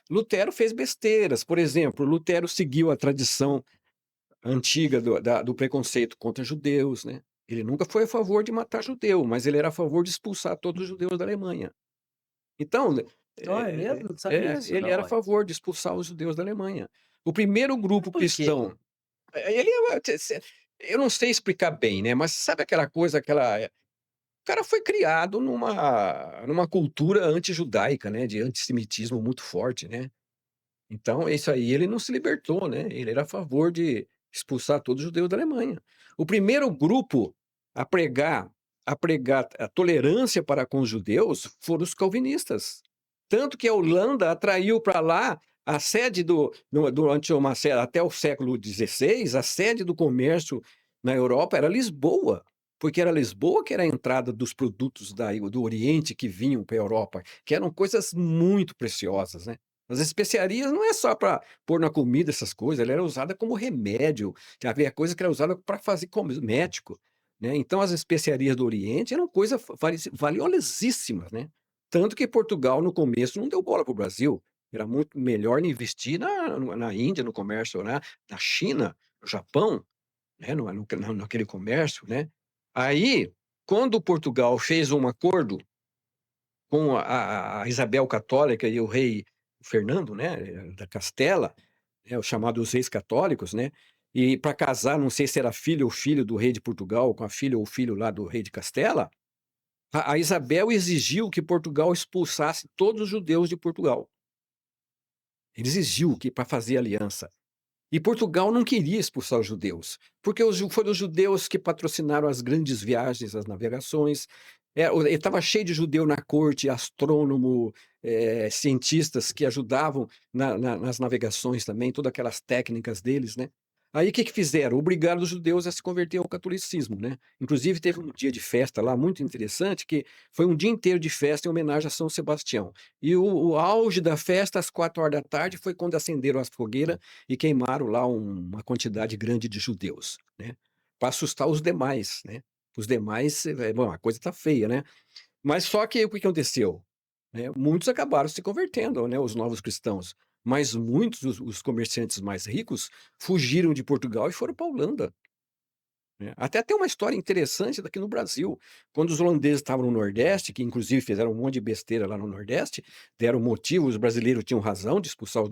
Lutero fez besteiras, por exemplo, Lutero seguiu a tradição antiga do preconceito contra judeus, né. Ele nunca foi a favor de matar judeu, mas ele era a favor de expulsar todos os judeus da Alemanha. Então, Oh, é mesmo? Não sabia disso ele não, era a ué. favor de expulsar os judeus da Alemanha. O primeiro grupo Por quê? cristão, ele eu não sei explicar bem, né, mas sabe aquela coisa, o cara foi criado numa cultura antijudaica, né, de antissemitismo muito forte, né. Então isso aí ele não se libertou, né, ele era a favor de expulsar todos os judeus da Alemanha. O primeiro grupo a pregar a tolerância para com os judeus foram os calvinistas. Tanto que a Holanda atraiu para lá a sede durante uma sé até o século XVI, a sede do comércio na Europa era Lisboa, porque era Lisboa que era a entrada dos produtos do Oriente que vinham para a Europa, que eram coisas muito preciosas, né. As especiarias não é só para pôr na comida essas coisas, ela era usada como remédio, havia coisa que era usada para fazer cosmético. né. Então as especiarias do Oriente eram coisas valiosíssimas, né. Tanto que Portugal, no começo, não deu bola para o Brasil. Era muito melhor investir na Índia, no comércio, né, na China, no Japão, né, naquele comércio, né. Aí, quando Portugal fez um acordo com a Isabel Católica e o rei Fernando, né, da Castela, né, os chamados reis católicos, né, e para casar, não sei se era filho ou filho do rei de Portugal com a filha ou filho lá do rei de Castela, a Isabel exigiu que Portugal expulsasse todos os judeus de Portugal. Ele exigiu que para fazer aliança. E Portugal não queria expulsar os judeus, porque foram os judeus que patrocinaram as grandes viagens, as navegações. Estava cheio de judeu na corte, astrônomo, cientistas que ajudavam nas navegações também, todas aquelas técnicas deles, né? Aí o que que fizeram? Obrigaram os judeus a se converter ao catolicismo, né? Inclusive teve um dia de festa lá muito interessante, que foi um dia inteiro de festa em homenagem a São Sebastião. E o auge da festa, às 4 horas da tarde, foi quando acenderam as fogueiras e queimaram lá uma quantidade grande de judeus, né, para assustar os demais, né. Os demais, bom, a coisa tá feia, né. Mas só que o que aconteceu, né, muitos acabaram se convertendo, né, os novos cristãos, mas muitos os comerciantes mais ricos fugiram de Portugal e foram pra Holanda, né. Até tem uma história interessante daqui no Brasil, quando os holandeses estavam no Nordeste, que inclusive fizeram um monte de besteira lá no Nordeste, deram motivo, os brasileiros tinham razão de expulsar os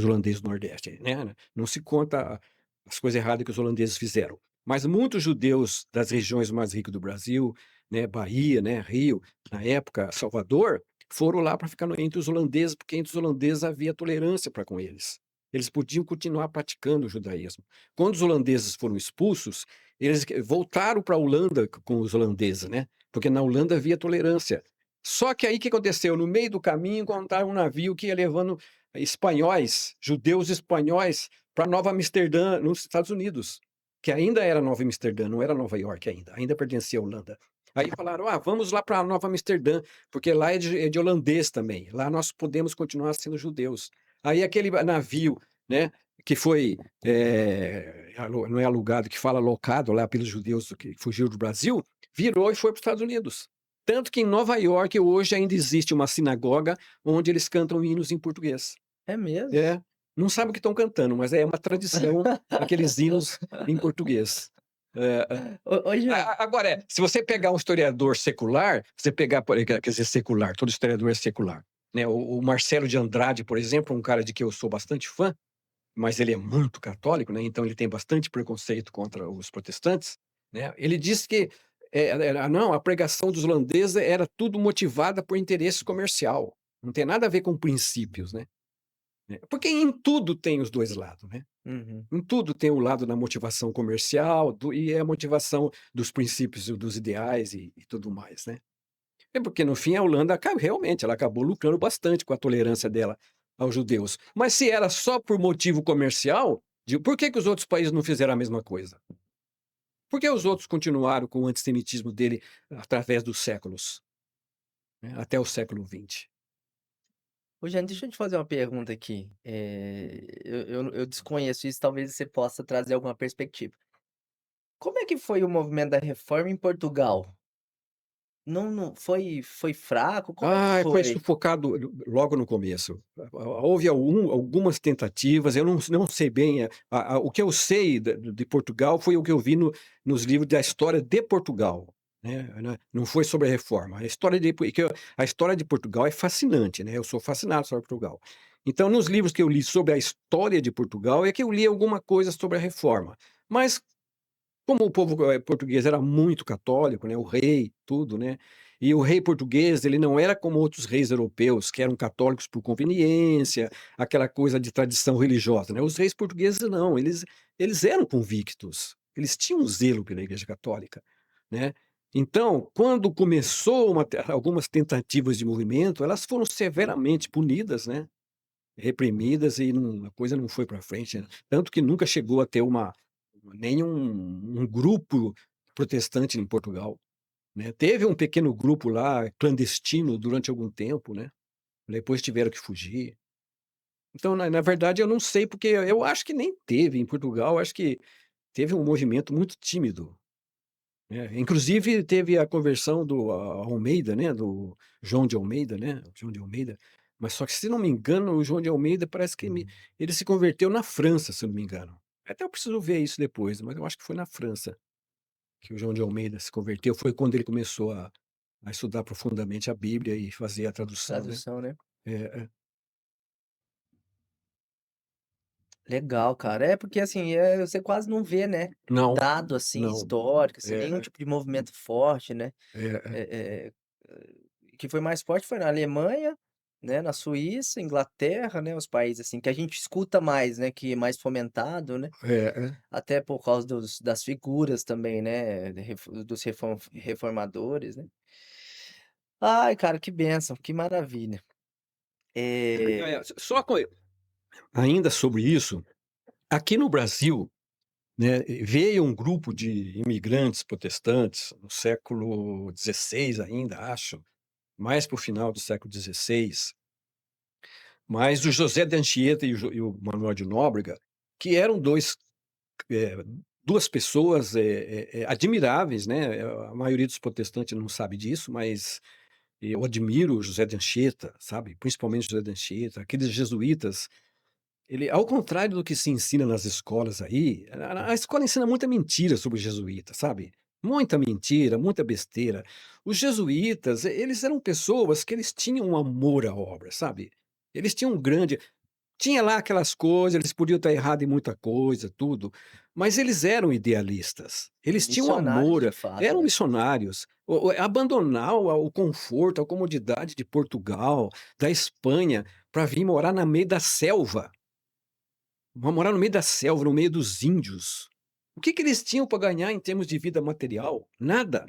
holandeses do Nordeste, né, não se conta as coisas erradas que os holandeses fizeram. Mas muitos judeus das regiões mais ricas do Brasil, né, Bahia, né, Rio, na época Salvador, foram lá para ficar entre os holandeses, porque entre os holandeses havia tolerância para com eles. Eles podiam continuar praticando o judaísmo. Quando os holandeses foram expulsos, eles voltaram para a Holanda com os holandeses, né, porque na Holanda havia tolerância. Só que aí o que aconteceu? No meio do caminho encontraram um navio que ia levando espanhóis, judeus espanhóis, para Nova Amsterdã, nos Estados Unidos, que ainda era Nova Amsterdã, não era Nova Iorque ainda pertencia à Holanda. Aí falaram: "Ah, vamos lá para Nova Amsterdã, porque lá é de holandês também, lá nós podemos continuar sendo judeus". Aí aquele navio, né, que foi, não é alugado, que fala locado lá pelos judeus que fugiu do Brasil, virou e foi para os Estados Unidos. Tanto que em Nova Iorque hoje ainda existe uma sinagoga onde eles cantam hinos em português. É mesmo? É, não sabe o que estão cantando, mas é uma tradição, aqueles hinos em português. É. Ô Jean, Agora se você pegar um historiador secular, você pegar quer dizer secular, todo historiador é secular, né, o Marcelo de Andrade, por exemplo, um cara de que eu sou bastante fã, mas ele é muito católico, né, então ele tem bastante preconceito contra os protestantes, né, ele disse que, não, a pregação dos holandeses era tudo motivada por interesse comercial, não tem nada a ver com princípios, né. Porque em tudo tem os 2 lados, né. uhum. Em tudo tem o lado da motivação comercial e a motivação dos princípios e dos ideais e tudo mais, né. É porque no fim a Holanda realmente, ela acabou lucrando bastante com a tolerância dela aos judeus. Mas se era só por motivo comercial, por que que os outros países não fizeram a mesma coisa? Por que os outros continuaram com o antissemitismo dele através dos séculos, né, até o século XX? Ô Jean, deixa eu te fazer uma pergunta aqui, eu desconheço isso, talvez você possa trazer alguma perspectiva. Como é que foi o movimento da reforma em Portugal? Não foi fraco? Como é que Ah, foi foi? sufocado logo no começo. Houve algumas tentativas, eu não sei bem, o que eu sei de Portugal foi o que eu vi nos livros da história de Portugal, né, não foi sobre a reforma. A história de Portugal é fascinante, né, eu sou fascinado sobre Portugal. Então, nos livros que eu li sobre a história de Portugal, é que eu li alguma coisa sobre a reforma. Mas como o povo, português era muito católico, né, o rei, tudo, né, e o rei português, ele não era como outros reis europeus, que eram católicos por conveniência, aquela coisa de tradição religiosa, né, os reis portugueses não, eles eram convictos, eles tinham um zelo pela igreja católica, né. Então, quando começou algumas tentativas de movimento, elas foram severamente punidas, né, reprimidas e a coisa não foi para frente, né. Tanto que nunca chegou a ter nenhum grupo protestante em Portugal, né. Teve um pequeno grupo lá, clandestino, durante algum tempo, né, depois tiveram que fugir. Então, na verdade, eu não sei, porque eu acho que nem teve em Portugal, acho que teve um movimento muito tímido, Inclusive teve a conversão do Almeida, né, do João de Almeida, né, João de Almeida, mas só que se não me engano o João de Almeida parece que ele se converteu na França, se eu não me engano. Até eu preciso ver isso depois, mas eu acho que foi na França que o João de Almeida se converteu, foi quando ele começou a estudar profundamente a Bíblia e fazer a tradução, né. Tradução, né. É, é. Legal, cara. É, porque assim, você quase não vê, né, Não, dado, assim, não. histórico, assim, nenhum É, tipo de movimento forte, né. é, é, O que foi mais forte foi na Alemanha, né, na Suíça, Inglaterra, né, os países, assim, que a gente escuta mais, né, que é mais fomentado, né, é, é. até por causa das figuras também, né, dos reformadores, né. Ai, cara, que bênção, que maravilha. É, só co ainda sobre isso, aqui no Brasil, né, veio um grupo de imigrantes protestantes no século XVI ainda, acho, mais para o final do século XVI, mas o José de Anchieta e o Manuel de Nóbrega, que eram 2 eh, 2 pessoas, admiráveis, né, a maioria dos protestantes não sabe disso, mas eu admiro o José de Anchieta, sabe, principalmente José de Anchieta, aqueles jesuítas. Ele, ao contrário do que se ensina nas escolas aí, a escola ensina muita mentira sobre os jesuítas, sabe? Muita mentira, muita besteira. Os jesuítas, eles eram pessoas que eles tinham um amor à obra, sabe? Eles tinham um grande. Tinha lá aquelas coisas, eles podiam estar errados em muita coisa, tudo, mas eles eram idealistas. Eles tinham Missionários de amor, fato, eram né. missionários. Abandonar o conforto, a comodidade de Portugal, da Espanha, para vir morar na meio da selva. Vão morar no meio da selva, no meio dos índios. O que que eles tinham para ganhar em termos de vida material? Nada,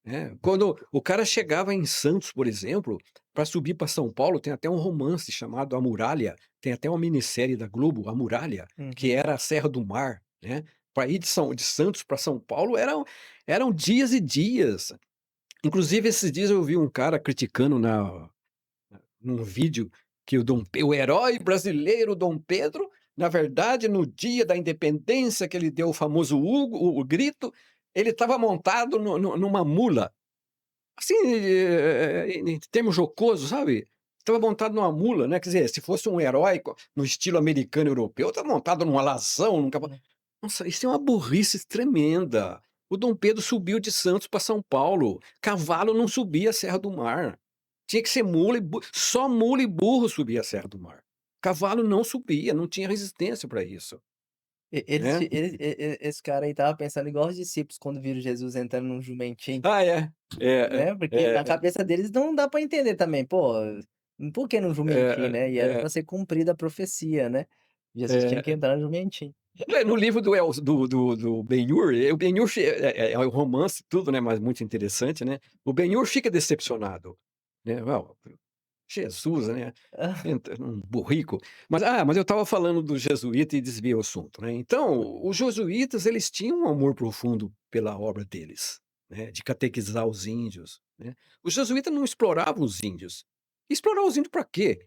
né. Quando o cara chegava em Santos, por exemplo, para subir para São Paulo, tem até um romance chamado A Muralha, tem até uma minissérie da Globo, A Muralha, que Uhum. era a Serra do Mar, né. Para ir de Santos para São Paulo eram dias e dias. Inclusive esses dias eu vi um cara criticando num vídeo que o herói brasileiro Dom Pedro, na verdade, no dia da independência que ele deu o famoso Hugo o grito, ele estava montado numa mula. Assim, em termos jocosos, sabe. Estava montado numa mula, né, quer dizer, se fosse um herói no estilo americano europeu, estava montado num alazão, num cavalo. Hum. Nossa, isso é uma burrice tremenda. O Dom Pedro subiu de Santos para São Paulo, cavalo não subia a Serra do Mar. Tinha que ser só mula e burro subia a Serra do Mar. Cavalo não subia, não tinha resistência para isso, né. Esse cara aí estava pensando igual os discípulos quando viram Jesus entrando num jumentinho, Ah, é. É, né, porque na é, cabeça deles não dá pra entender também, pô, por que num jumentinho, é, né, e era é, pra ser cumprida a profecia, né, Jesus tinha que é. entrar no jumentinho. No livro do Ben-Hur, o Ben-Hur é um romance tudo, né, mas muito interessante, né. O Ben-Hur fica decepcionado, né, "Uau, Jesus, né, entra um burrico". Mas eu estava falando do jesuíta e desviei o assunto, né. Então, os jesuítas, eles tinham um amor profundo pela obra deles, né, de catequizar os índios, né. Os jesuítas não exploravam os índios. Explorar os índios para quê?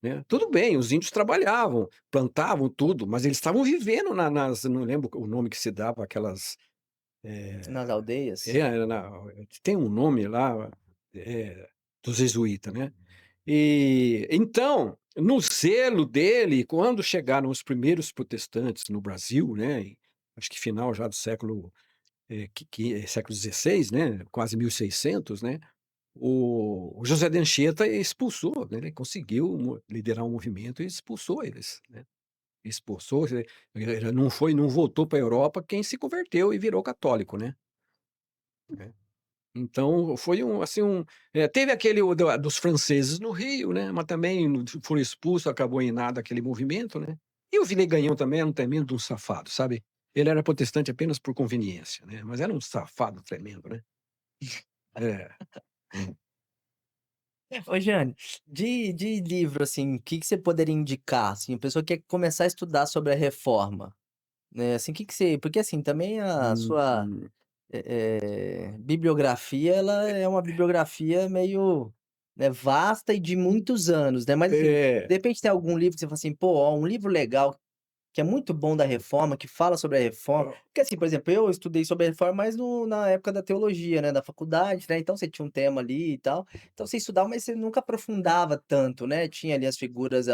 Né. Tudo bem, os índios trabalhavam, plantavam tudo, mas eles estavam vivendo não lembro o nome que se dava aquelas, Nas aldeias? na tem um nome lá, dos jesuítas, né. E, então, no zelo dele, quando chegaram os primeiros protestantes no Brasil, né, acho que final já do século, século XVI, né, quase 1600, né, o José de Anchieta expulsou, né, ele conseguiu liderar um movimento e expulsou eles, né. Expulsou, ele não voltou para a Europa quem se converteu e virou católico, né. Então foi teve aquele o da dos franceses no Rio, né, mas também foram expulsos, acabou em nada aquele movimento, né. E o Villegagnon também era um tremendo de um safado, sabe. Ele era protestante apenas por conveniência, né, mas era um safado tremendo, né. É. Ô Jane, de livro, assim, o que que você poderia indicar, assim, a pessoa quer começar a estudar sobre a reforma, né, assim, o que que você porque, assim, também a sua, Hum. bibliografia, ela é uma bibliografia meio, né, vasta e de muitos anos, né, mas, assim, É. de repente tem algum livro que você fala assim: "Pô, ó, um livro legal que é muito bom da reforma, que fala sobre a reforma. Porque assim, por exemplo, eu estudei sobre a reforma mais na época da teologia, né, da faculdade, né, então você tinha um tema ali e tal, então você estudava, mas você nunca aprofundava tanto, né, tinha ali as figuras,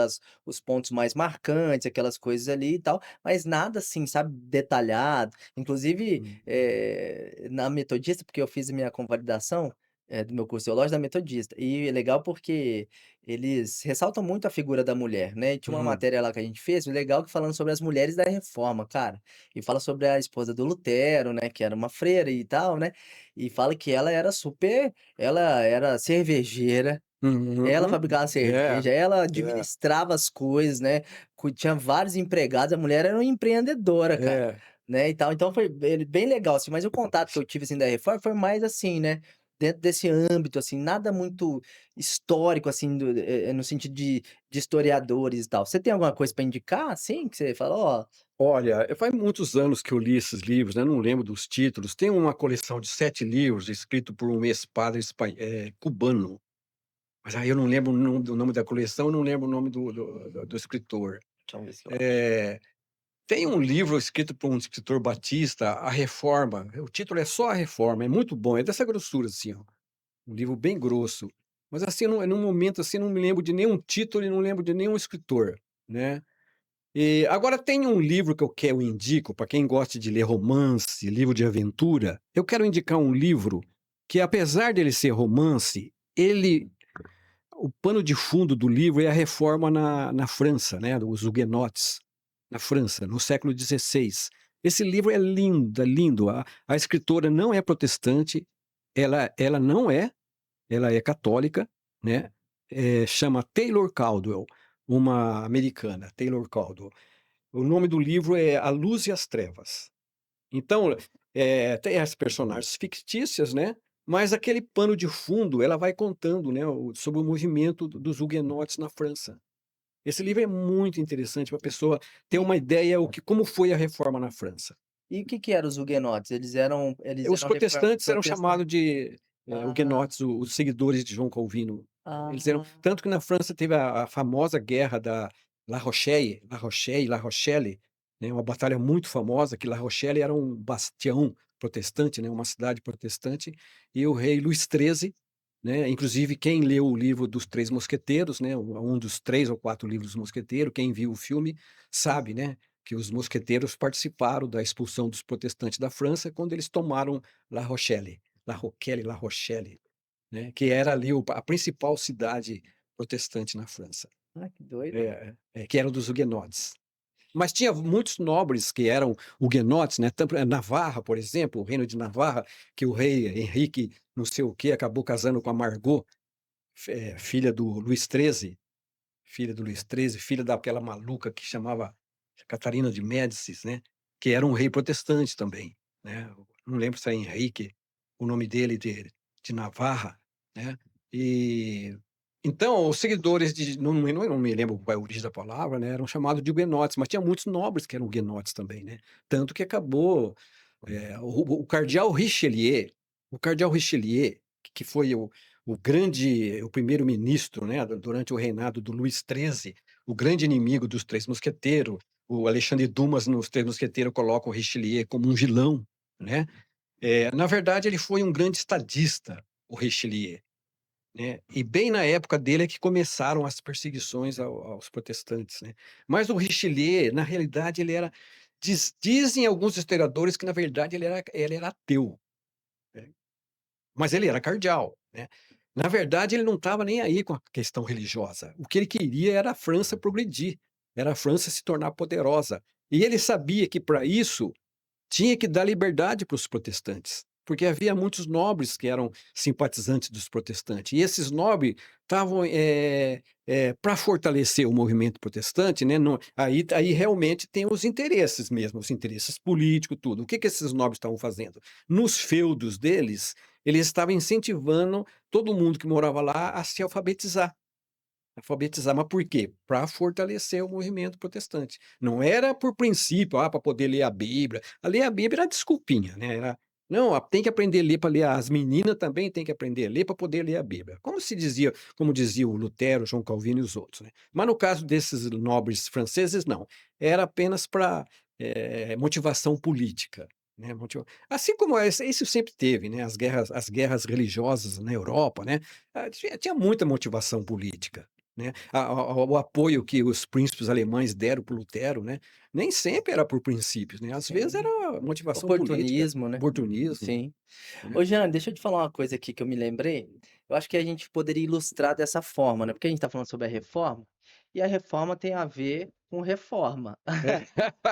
os pontos mais marcantes, aquelas coisas ali e tal, mas nada assim, sabe, detalhado. Inclusive, Hum. na Metodista, porque eu fiz minha convalidação, do meu curso teológico da Metodista, e é legal porque eles ressaltam muito a figura da mulher, né, e tinha uma Uhum. matéria lá que a gente fez, legal, que falando sobre as mulheres da reforma, cara, e fala sobre a esposa do Lutero, né, que era uma freira e tal, né, e fala que ela era cervejeira, ela Uhum. fabricava É, cerveja, ela é, administrava as coisas, né, tinha vários empregados, a mulher era uma empreendedora, cara, é. né, e tal. Então foi bem legal, assim, mas o contato que eu tive, assim, da reforma foi mais assim, né, dentro desse âmbito, assim, nada muito histórico, assim, no sentido de historiadores e tal. Você tem alguma coisa para indicar, assim, que você fala: "Ó". Olha, faz muitos anos que eu li esses livros, né, não lembro dos títulos. Tem uma coleção de 7 livros escrito por um ex-padre cubano, mas aí eu não lembro o nome da coleção, eu não lembro o nome do escritor. Deixa eu ver se eu acho. Eh, Tem um livro escrito por um escritor batista, A Reforma, o título é só A Reforma, é muito bom, é dessa grossura assim, ó, um livro bem grosso. Mas assim, num momento assim, não me lembro de nenhum título e não lembro de nenhum escritor, né. E agora tem um livro que eu indico para quem gosta de ler romance, livro de aventura. Eu quero indicar um livro que, apesar dele ser romance, ele o pano de fundo do livro é a reforma na França, né, os huguenotes, na França, no século XVI. Esse livro é lindo, é lindo. A escritora não é protestante, ela não é, ela é católica, né, chama Taylor Caldwell, uma americana, Taylor Caldwell. O nome do livro é A Luz e as Trevas. Então, tem as personagens fictícias, né, mas aquele pano de fundo, ela vai contando, né, sobre o movimento dos huguenotes na França. Esse livro é muito interessante para a pessoa ter E uma ideia o que como foi a reforma na França. o que que eram os huguenotes? Eles Os eram refor protestantes eram protestantes. chamados de, Ah, huguenotes, os seguidores de João Calvino. Eles eram ah. tanto que na França teve a famosa guerra da La Rochelle, né, uma batalha muito famosa, que La Rochelle era um bastião protestante, né, uma cidade protestante, e o rei Luís XIII, né, inclusive quem leu o livro dos Três Mosqueteiros, né, um dos 3 ou 4 livros dos Mosqueteiros, quem viu o filme sabe, né, que os mosqueteiros participaram da expulsão dos protestantes da França quando eles tomaram La Rochelle, né, que era ali a principal cidade protestante na França. Ah, que doido. Que era dos huguenotes. Mas tinha muitos nobres que eram huguenotes, né, tanto Navarra, por exemplo, o reino de Navarra, que o rei Henrique não sei o quê, acabou casando com a Margot, filha do Luís XIII, filha daquela maluca que chamava Catarina de Médicis, né, que era um rei protestante também, né, não lembro se é Henrique, o nome dele de Navarra, né, e então os seguidores de não me lembro qual é a origem da palavra, né, eram chamados de huguenotes, mas tinha muitos nobres que eram huguenotes também, né, tanto que acabou, o cardeal Richelieu, que foi o primeiro-ministro, né, durante o reinado do Luís XIII, o grande inimigo dos Três Mosqueteiros, o Alexandre Dumas nos Três Mosqueteiros coloca o Richelieu como um vilão, né. Na verdade ele foi um grande estadista, o Richelieu, né, e bem na época dele é que começaram as perseguições aos protestantes, né. Mas o Richelieu, na realidade, ele era dizem alguns historiadores que na verdade ele era ateu, né. Mas ele era cardeal, né. Na verdade, ele não estava nem aí com a questão religiosa. O que ele queria era a França progredir, era a França se tornar poderosa. E ele sabia que para isso tinha que dar liberdade para os protestantes, porque havia muitos nobres que eram simpatizantes dos protestantes. E esses nobres estavam, para fortalecer o movimento protestante, né, aí realmente tem os interesses mesmo, os interesses políticos, tudo. O que que esses nobres estavam fazendo? Nos feudos deles, eles estavam incentivando todo mundo que morava lá a se alfabetizar. Alfabetizar, mas por quê? Para fortalecer o movimento protestante. Não era por princípio, para poder ler a Bíblia. A ler a Bíblia era desculpinha, né, Não, tem que aprender a ler para ler, as meninas também têm que aprender a ler para poder ler a Bíblia. Como dizia o Lutero, João Calvino e os outros, né. Mas no caso desses nobres franceses não, era apenas para, motivação política, né, assim como isso sempre teve, né, as guerras religiosas na Europa, né, tinha muita motivação política, né. O apoio que os príncipes alemães deram para o Lutero, né, nem sempre era por princípios, né, às vezes Sim. era motivação política, Oportunismo, né. oportunismo, Sim. né. Ô Jean, deixa eu te falar uma coisa aqui que eu me lembrei, eu acho que a gente poderia ilustrar dessa forma, né, porque a gente tá falando sobre a reforma, e a reforma tem a ver com reforma, É.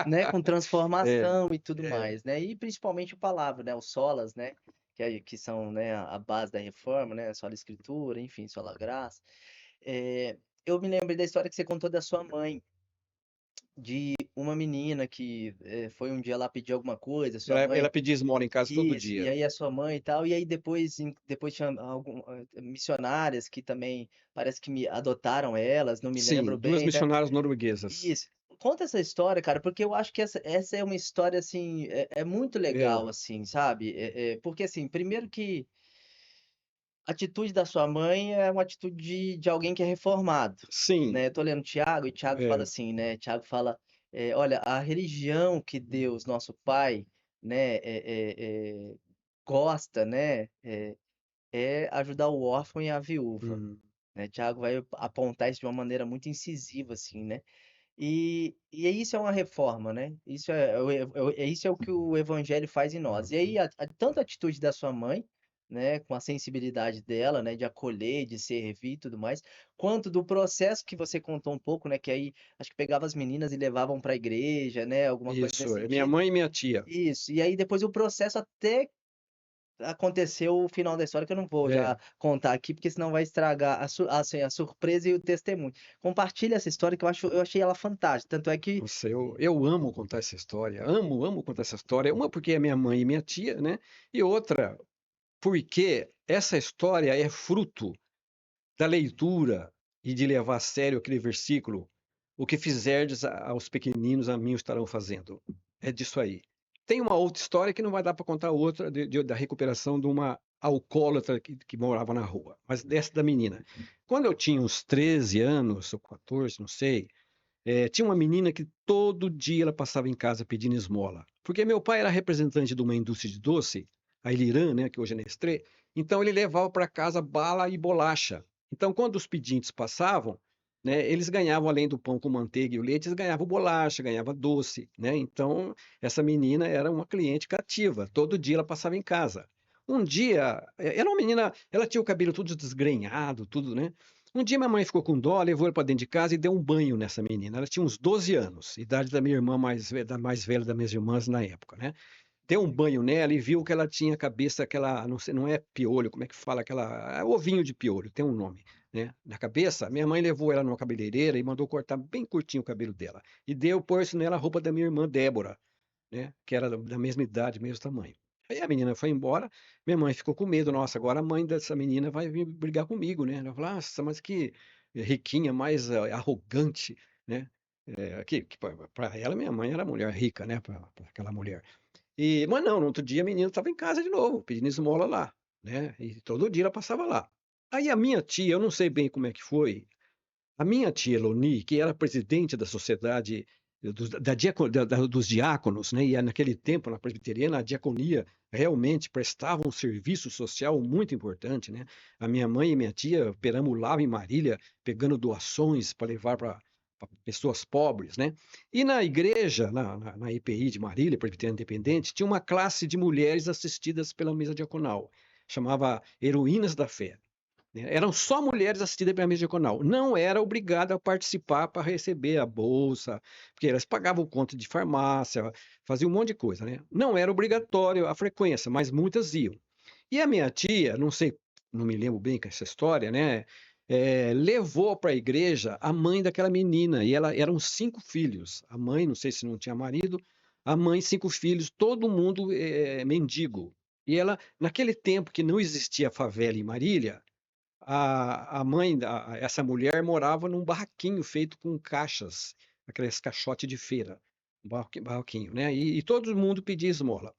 né, com É, transformação e tudo é. mais, né, e principalmente o palavra, né, os solas, né, que são, né, a base da reforma, né, sola escritura, enfim, sola graça. Eu me lembrei da história que você contou da sua mãe, de uma menina que, foi um dia lá pedir alguma coisa, sua Ela mãe. pedia esmola em casa todo Isso, e dia. aí a sua mãe e tal, e aí depois tinha missionárias que também parece que me adotaram elas, não me Sim, lembro 2 bem, tá. missionárias norueguesas. Isso. Conta essa história, cara, porque eu acho que essa é uma história, assim, é muito legal, É, assim, sabe. Porque, assim, primeiro que a atitude da sua mãe é uma atitude de alguém que é reformado, sim, né. Eu tô lendo Tiago e Tiago fala é, assim, né, Tiago fala, "Olha, a religião que Deus, nosso Pai, né, gosta, né, é ajudar o órfão e a viúva", hum, né. Tiago vai apontar isso de uma maneira muito incisiva, assim, né. E isso é uma reforma, né, isso isso é o que o evangelho faz em nós. E aí tanto a atitude da sua mãe, né, com a sensibilidade dela, né, de acolher, de servir e tudo mais, quanto do processo que você contou um pouco, né, que aí acho que pegava as meninas e levavam para a igreja, né, alguma coisa isso, nesse é minha sentido. mãe e minha tia. Isso, e aí depois o processo até aconteceu o final da história que eu não vou já É, contar aqui, porque senão vai estragar assim, a surpresa e o testemunho. Compartilha essa história que eu achei ela fantástica, tanto é que nossa, eu amo contar essa história, amo contar essa história, uma porque é minha mãe e minha tia, né, e outra, porque essa história é fruto da leitura e de levar a sério aquele versículo: "O que fizerdes aos pequeninos, a mim o estarão fazendo". É disso aí. Tem uma outra história que não vai dar para contar outra da recuperação de uma alcoólatra que morava na rua, mas dessa da menina. Quando eu tinha uns 13 anos ou 14, não sei, tinha uma menina que todo dia ela passava em casa pedindo esmola, porque meu pai era representante de uma indústria de doce, a Ilirã, né, que hoje é Nestlé, então ele levava para casa bala e bolacha. Então quando os pedintes passavam, né, eles ganhavam além do pão com manteiga e o leite, eles ganhavam bolacha, ganhava doce, né, então essa menina era uma cliente cativa, todo dia ela passava em casa. Um dia, era uma menina, ela tinha o cabelo todo desgrenhado, tudo, né, um dia minha mãe ficou com dó, levou ela para dentro de casa e deu um banho nessa menina. Ela tinha uns 12 anos, idade da minha irmã da mais velha das minhas irmãs na época, né. Deu um banho nela e viu que ela tinha a cabeça aquela, não sei, não é piolho, como é que fala aquela, ovinho de piolho, tem um nome, né, na cabeça. Minha mãe levou ela numa cabeleireira e mandou cortar bem curtinho o cabelo dela. E pôs nela a roupa da minha irmã Débora, né, que era da mesma idade, mesmo tamanho. Aí a menina foi embora, minha mãe ficou com medo, nossa, agora a mãe dessa menina vai vir brigar comigo, né. Ela falou: "Nossa, mas que riquinha mais arrogante", né. Que pra ela minha mãe era mulher rica, né, pra aquela mulher. Mas não, no outro dia a menina estava em casa de novo, pedindo esmola lá, né, e todo dia ela passava lá. Aí a minha tia, eu não sei bem como é que foi, a minha tia Eloni, que era presidente da sociedade dos diáconos, né, e naquele tempo, na presbiteriana, a diaconia realmente prestava um serviço social muito importante, né. A minha mãe e minha tia perambulavam em Marília, pegando doações para levar para pessoas pobres, né. E na igreja, na EPI de Marília, Presbiteriana Independente, tinha uma classe de mulheres assistidas pela mesa diaconal, chamava Heroínas da Fé. Né, eram só mulheres assistidas pela mesa diaconal, não era obrigada a participar para receber a bolsa, porque elas pagavam conta de farmácia, faziam um monte de coisa, né. Não era obrigatório a frequência, mas muitas iam. E a minha tia, não sei, não me lembro bem com essa história, né, levou para a igreja a mãe daquela menina, e ela eram 5 filhos, a mãe, não sei se não tinha marido, a mãe, 5 filhos, todo mundo, mendigo. E ela, naquele tempo que não existia favela em Marília, a mãe da essa mulher morava num barraquinho feito com caixas, aqueles caixote de feira, um barraquinho, né, e todo mundo pedia esmola.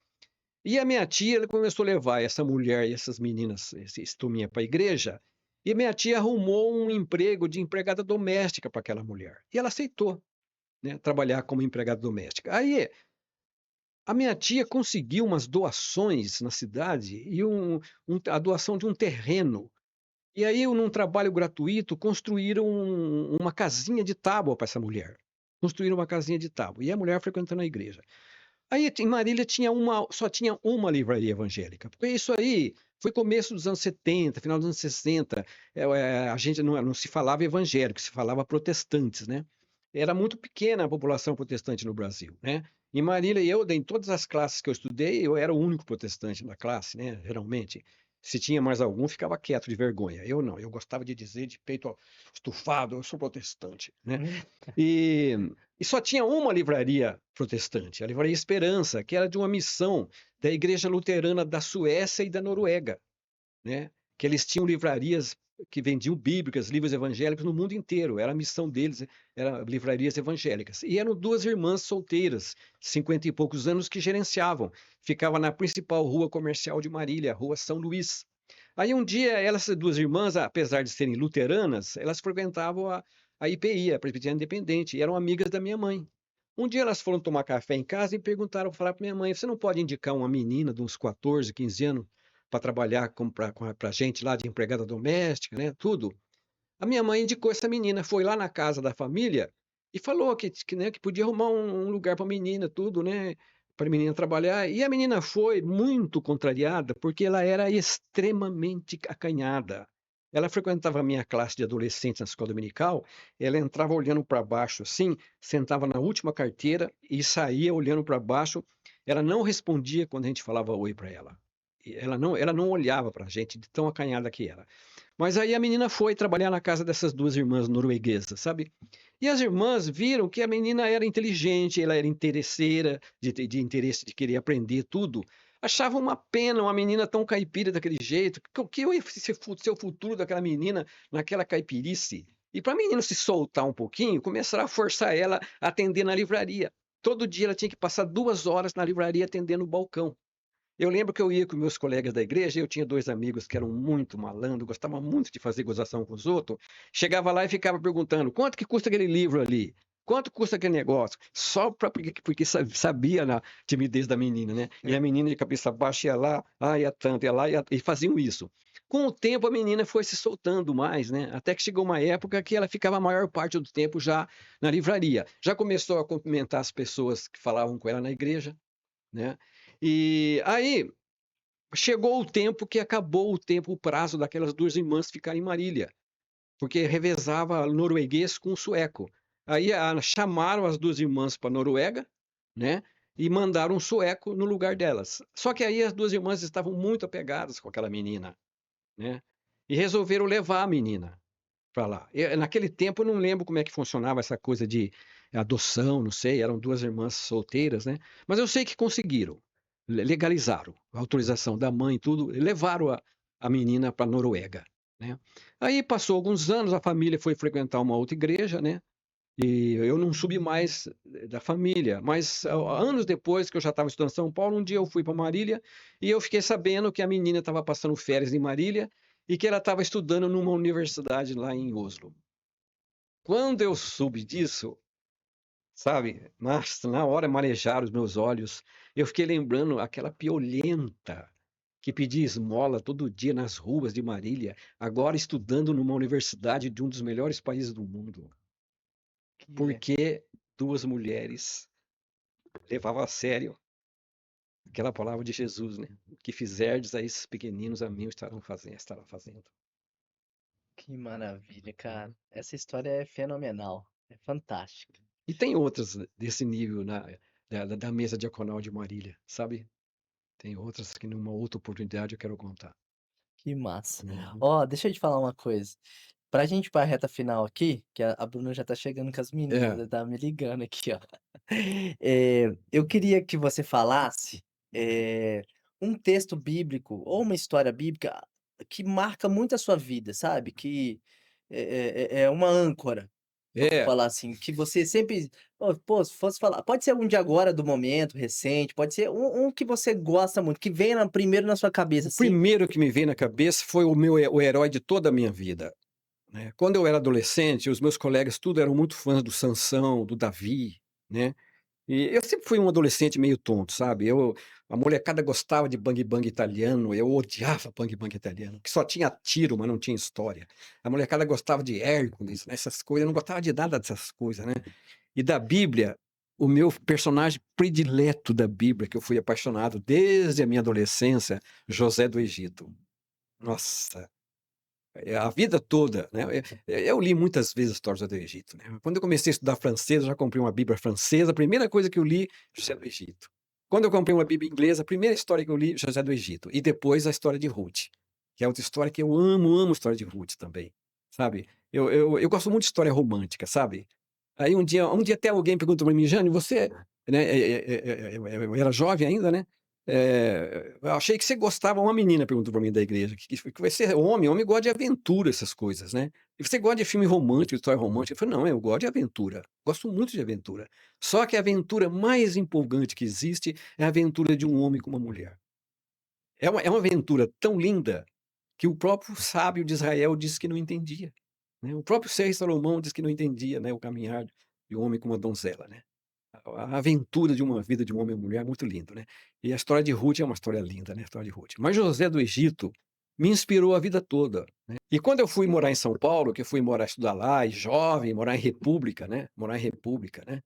E a minha tia, ela começou a levar essa mulher e essas meninas, esse turminha para a igreja, e minha tia arrumou um emprego de empregada doméstica para aquela mulher. E ela aceitou, né, trabalhar como empregada doméstica. Aí, a minha tia conseguiu umas doações na cidade e a doação de um terreno. E aí, num trabalho gratuito, construíram uma casinha de tábua para essa mulher. Construíram uma casinha de tábua. E a mulher frequentando a igreja. Aí em Marília só tinha uma livraria evangélica, porque isso aí foi começo dos anos 70, final dos anos 60, a gente não se falava evangélico, se falava protestantes, né. Era muito pequena a população protestante no Brasil, né. Em Marília, em todas as classes que eu estudei, eu era o único protestante da classe, né, geralmente. Se tinha mais algum, ficava quieto de vergonha. Eu não, eu gostava de dizer de peito estufado: "Eu sou protestante", né. Hum, E e só tinha uma livraria protestante, a Livraria Esperança, que era de uma missão da Igreja Luterana da Suécia e da Noruega, né, que eles tinham livrarias que vendiam bíblicas, livros evangélicos no mundo inteiro, era a missão deles, era livrarias evangélicas. E eram 2 irmãs solteiras, 50 e poucos anos, que gerenciavam. Ficava na principal rua comercial de Marília, Rua São Luís. Aí um dia elas, essas 2 irmãs, apesar de serem luteranas, elas frequentavam a IPI, a Presbiteriana Independente, e eram amigas da minha mãe. Um dia elas foram tomar café em casa e perguntaram, falaram para minha mãe: "Você não pode indicar uma menina de uns 14, 15 anos para trabalhar para gente lá de empregada doméstica, né, tudo?" A minha mãe indicou essa menina, foi lá na casa da família e falou né, que podia arrumar um lugar para a menina, tudo, né, para a menina trabalhar. E a menina foi muito contrariada, porque ela era extremamente acanhada. Ela frequentava a minha classe de adolescentes na escola dominical, ela entrava olhando para baixo assim, sentava na última carteira e saía olhando para baixo. Ela não respondia quando a gente falava oi para ela. E ela não olhava para a gente, de tão acanhada que era. Mas aí a menina foi trabalhar na casa dessas 2 irmãs norueguesas, sabe. E as irmãs viram que a menina era inteligente, ela era interesseira, de interesse de querer aprender tudo. Achavam uma pena uma menina tão caipira daquele jeito, o que ia ser o futuro daquela menina naquela caipirice. E para a menina se soltar um pouquinho, começaram a forçar ela a atender na livraria. Todo dia ela tinha que passar 2 horas na livraria atendendo o balcão. Eu lembro que eu ia com meus colegas da igreja, eu tinha 2 amigos que eram muito malandro, gostavam muito de fazer gozação com os outros, chegava lá e ficava perguntando: "Quanto que custa aquele livro ali? Quanto custa aquele negócio?" Só pra porque sabia na timidez da menina, né. E a menina de cabeça baixa ia lá: "Ah, é tanto", ia lá e faziam isso. Com o tempo a menina foi se soltando mais, né, até que chegou uma época que ela ficava a maior parte do tempo já na livraria. Já começou a cumprimentar as pessoas que falavam com ela na igreja, né. E aí chegou o tempo que acabou o prazo daquelas 2 irmãs ficarem em Marília, porque revezava norueguês com sueco. Aí chamaram as 2 irmãs pra Noruega, né, e mandaram um sueco no lugar delas. Só que aí as 2 irmãs estavam muito apegadas com aquela menina, né, e resolveram levar a menina pra lá. Naquele tempo eu não lembro como é que funcionava essa coisa de adoção, não sei, eram 2 irmãs solteiras, né, mas eu sei que conseguiram. Legalizaram, a autorização da mãe e tudo, e levaram a menina pra Noruega, né. Aí passou alguns anos, a família foi frequentar uma outra igreja, né, e eu não subi mais da família, mas anos depois que eu já estava estudando em São Paulo, um dia eu fui para Marília e eu fiquei sabendo que a menina estava passando férias em Marília e que ela estava estudando numa universidade lá em Oslo. Quando eu soube disso, sabe, mas na hora marejaram os meus olhos, eu fiquei lembrando aquela piolenta que pedia esmola todo dia nas ruas de Marília, agora estudando numa universidade de um dos melhores países do mundo, que porque 2 mulheres levavam a sério aquela palavra de Jesus, né, "O que fizerdes a esses pequeninos, a mim o estará fazendo". que maravilha, cara. Essa história é fenomenal, é fantástica. E tem outras desse nível da mesa diaconal de Marília, sabe. Tem outras que numa outra oportunidade eu quero contar. Que massa. Uhum. Ó, deixa eu te falar uma coisa, pra gente ir pra reta final aqui, que a Bruna já tá chegando com as meninas, É. ela tá me ligando aqui, ó. Eu queria que você falasse, um texto bíblico ou uma história bíblica que marca muito a sua vida, sabe, que é uma âncora. vamos É, falar assim, que você sempre pô, se fosse falar pode ser um de agora, do momento, recente, pode ser um que você gosta muito, que vem na primeiro na sua cabeça, o assim. primeiro que me veio na cabeça foi o herói de toda a minha vida, né. Quando eu era adolescente, os meus colegas tudo eram muito fãs do Sansão, do Davi, né. E eu sempre fui um adolescente meio tonto, sabe. A molecada gostava de Bang Bang italiano, eu odiava Bang Bang italiano, que só tinha tiro, mas não tinha história. A molecada gostava de Hércules, né, essas coisas, eu não gostava de nada dessas coisas, né. E da Bíblia, o meu personagem predileto da Bíblia, que eu fui apaixonado desde a minha adolescência, José do Egito. Nossa, a vida toda, né, eu li muitas vezes a história do Egito, né. Quando eu comecei a estudar francês, eu já comprei uma Bíblia francesa, a primeira coisa que eu li, José do Egito. Quando eu comprei uma Bíblia inglesa, a primeira história que eu li, José do Egito, e depois a história de Ruth, que é outra história que eu amo, amo a história de Ruth também, sabe. Eu gosto muito de história romântica, sabe. Aí um dia até alguém perguntou para mim: "Jânio, você", né, eu era jovem ainda, né, "eu achei que você gostava", uma menina perguntou para mim da igreja, que vai ser homem, homem gosta de aventura, essas coisas, né. "E você gosta de filme romântico, história romântica?" Eu falei: "Não, eu gosto de aventura, gosto muito de aventura. Só que a aventura mais empolgante que existe é a aventura de um homem com uma mulher. É uma aventura tão linda que o próprio sábio de Israel disse que não entendia, né. O próprio rei Salomão disse que não entendia, né, o caminhar de um homem com uma donzela, né. A aventura de uma vida de um homem e uma mulher é muito lindo, né. E a história de Ruth é uma história linda, né, a história de Ruth. Mas José do Egito me inspirou a vida toda, né. E quando eu fui morar em São Paulo, que eu fui morar estudar lá, e jovem, morar em república, né, morar em república, né,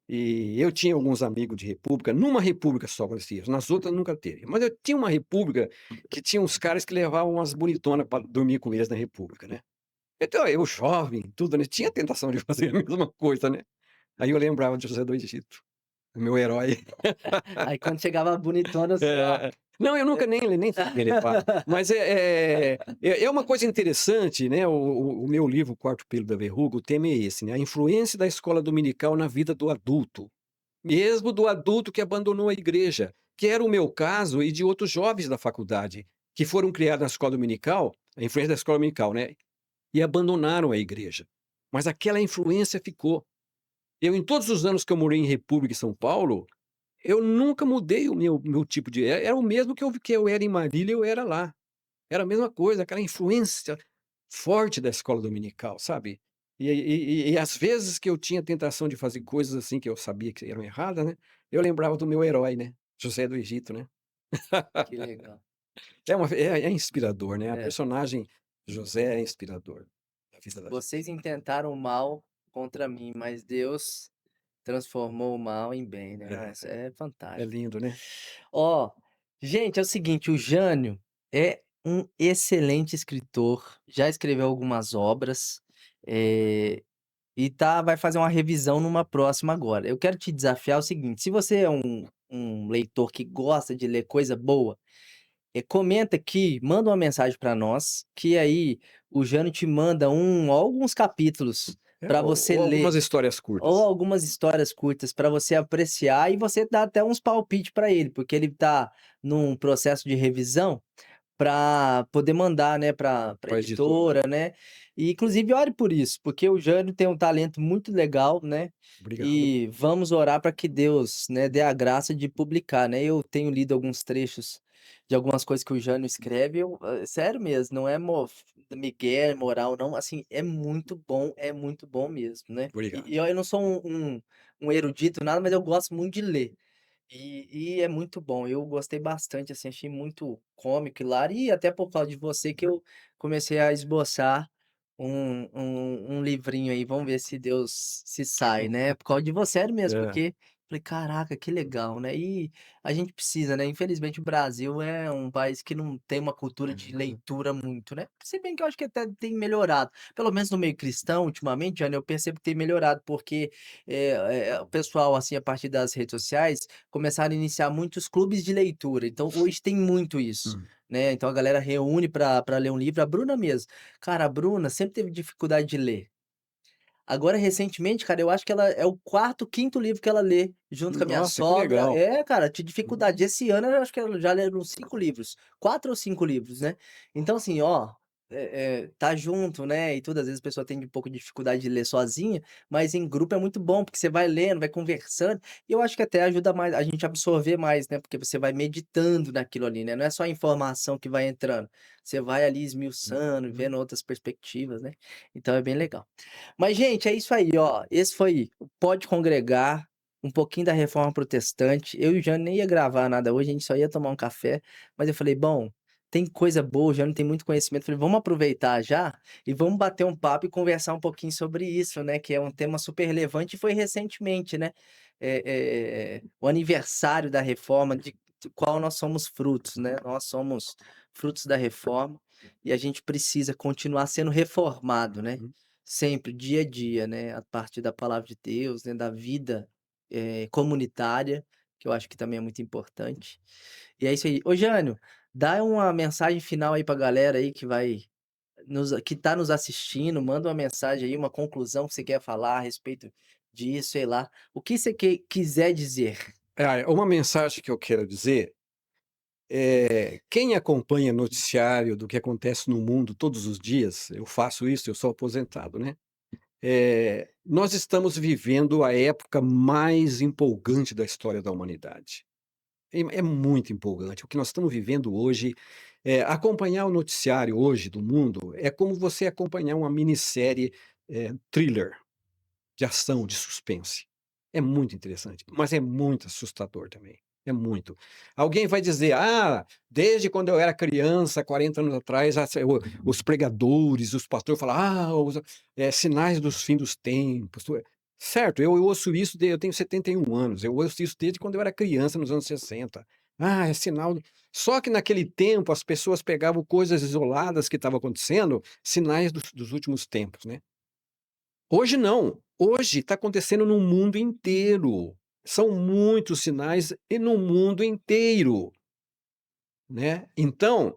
e eu tinha alguns amigos de república, numa república só conheci eles, nas outras nunca teve. Mas eu tinha uma república que tinha uns caras que levavam umas bonitonas para dormir com eles na república, né. Então eu jovem, tudo, né, tinha a tentação de fazer a mesma coisa, né. Aí eu lembrava de José do Egito, meu herói. Aí quando chegava a bonitona, você ó. É. Não, eu nunca nem tentei levar, mas é uma coisa interessante, né, o meu livro, O Quarto Pelo da Verruga, o tema é esse, né, a influência da escola dominical na vida do adulto, mesmo do adulto que abandonou a igreja, que era o meu caso e de outros jovens da faculdade, que foram criados na escola dominical, a influência da escola dominical, né, e abandonaram a igreja. Mas aquela influência ficou. Eu, em todos os anos que eu morei em República em São Paulo, eu nunca mudei o meu tipo de era o mesmo que eu era em Marília, eu era lá. Era a mesma coisa, aquela influência forte da escola dominical, sabe. E às vezes que eu tinha tentação de fazer coisas, assim, que eu sabia que eram erradas, né, eu lembrava do meu herói, né, José do Egito, né. Que legal. É inspirador, né, a É. personagem José é inspirador da vida da gente. Vocês intentaram o mal contra mim, mas Deus transformou o mal em bem, né. Nossa, É, é é fantástico. lindo, né. Ó, gente, é o seguinte, o Jânio é um excelente escritor, já escreveu algumas obras, eh, e vai fazer uma revisão numa próxima agora. Eu quero te desafiar o seguinte, se você é um leitor que gosta de ler coisa boa, comenta aqui, manda uma mensagem para nós, que aí o Jânio te manda alguns capítulos para você Ou ler. algumas histórias Ou curtas. algumas histórias curtas para você apreciar e você dá até uns palpite para ele, porque ele tá num processo de revisão para poder mandar, né, para Para editora. editora, né. E inclusive ore por isso, porque o Jânio tem um talento muito legal, né, Obrigado. e vamos orar para que Deus, né, dê a graça de publicar, né. Eu tenho lido alguns trechos de algumas coisas que o Jânio escreve, sério mesmo, não é migué, moral não, assim, é muito bom mesmo, né. E Obrigado. eu não sou um erudito nada, mas eu gosto muito de ler. E é muito bom, eu gostei bastante, assim, achei muito cômico, hilário, e até por causa de você que eu comecei a esboçar um livrinho aí, vamos ver se Deus se sai, né, por causa de você, sério mesmo, É. porque falei: "Caraca, que legal", né, e a gente precisa, né, infelizmente o Brasil é um país que não tem uma cultura de leitura muito, né, se bem que eu acho que até tem melhorado, pelo menos no meio cristão ultimamente, Jana, eu percebo que tem melhorado, porque, o pessoal, assim, a partir das redes sociais, começaram a iniciar muitos clubes de leitura, então hoje tem muito isso, Hum. né, então a galera reúne pra ler um livro, a Bruna mesmo, cara, a Bruna sempre teve dificuldade de ler. Agora recentemente, cara, eu acho que ela é o quarto, quinto livro que ela lê, junto com a minha Nossa, que sogra. legal. É, cara, tinha Hum. dificuldade. Esse ano eu acho que ela já leu uns 5 livros, 4 ou 5 livros, né. Então assim, ó, tá junto, né, e tudo, às vezes a pessoa tem um pouco de dificuldade de ler sozinha, mas em grupo é muito bom, porque você vai lendo, vai conversando, e eu acho que até ajuda mais a gente a absorver mais, né, porque você vai meditando naquilo ali, né, não é só a informação que vai entrando, você vai ali esmiuçando, Uhum. vendo outras perspectivas, né, então é bem legal. Mas gente, é isso aí, ó, esse foi o Pode Congregar, um pouquinho da Reforma Protestante, eu e o Jânio nem ia gravar nada hoje, a gente só ia tomar um café, mas eu falei: "Bom, tem coisa boa, já não tem muito conhecimento, falei: "Vamos aproveitar já e vamos bater um papo e conversar um pouquinho sobre isso, né", que é um tema super relevante e foi recentemente, né, o aniversário da reforma de qual nós somos frutos, né, nós somos frutos da reforma e a gente precisa continuar sendo reformado, né, Uhum. sempre, dia a dia, né, a partir da palavra de Deus, né, da vida, comunitária, que eu acho que também é muito importante. E é isso aí. Ô Jânio, dá uma mensagem final aí pra galera aí que tá nos assistindo, manda uma mensagem aí, uma conclusão que você quer falar a respeito disso, sei lá, o que você quiser dizer. Uma mensagem que eu quero dizer é: quem acompanha noticiário do que acontece no mundo todos os dias, eu faço isso, eu sou aposentado, né? Nós estamos vivendo a época mais empolgante da história da humanidade. É muito empolgante. O que nós estamos vivendo hoje, acompanhar o noticiário hoje do mundo é como você acompanhar uma minissérie, thriller, de ação, de suspense. É muito interessante, mas é muito assustador também, é muito. Alguém vai dizer: "Ah, desde quando eu era criança, 40 anos atrás, os pregadores, os pastores falavam: 'Ah, sinais dos fim dos tempos'". Certo, eu ouço isso eu tenho 71 anos, eu ouço isso desde quando eu era criança, nos anos 60. "Ah, é sinal", só que naquele tempo as pessoas pegavam coisas isoladas que estavam acontecendo, sinais dos últimos tempos, né. Hoje não, hoje está acontecendo no mundo inteiro. São muitos sinais e no mundo inteiro, né. Então,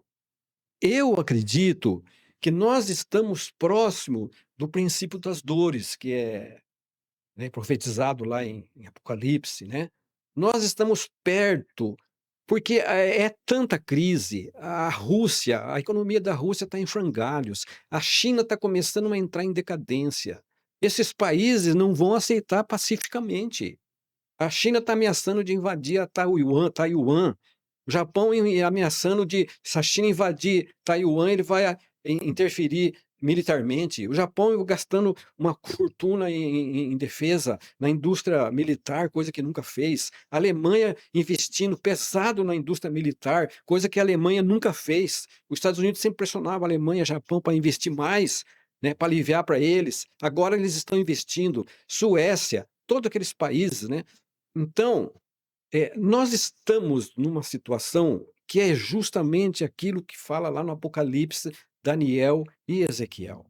eu acredito que nós estamos próximo do princípio das dores, que é, né, profetizado lá em Apocalipse, né. Nós estamos perto, porque é tanta crise, a Rússia, a economia da Rússia está em frangalhos, a China está começando a entrar em decadência. Esses países não vão aceitar pacificamente. A China está ameaçando de invadir a Taiwan. O Japão ameaçando de, se a China invadir Taiwan, ele vai interferir militarmente. O Japão gastando uma fortuna em defesa, na indústria militar, coisa que nunca fez. A Alemanha investindo pesado na indústria militar, coisa que a Alemanha nunca fez. Os Estados Unidos sempre pressionavam a Alemanha, Japão para investir mais, né, para aliviar para eles. Agora eles estão investindo. Suécia, todos aqueles países, né? Então, nós estamos numa situação que é justamente aquilo que fala lá no Apocalipse, Daniel e Ezequiel.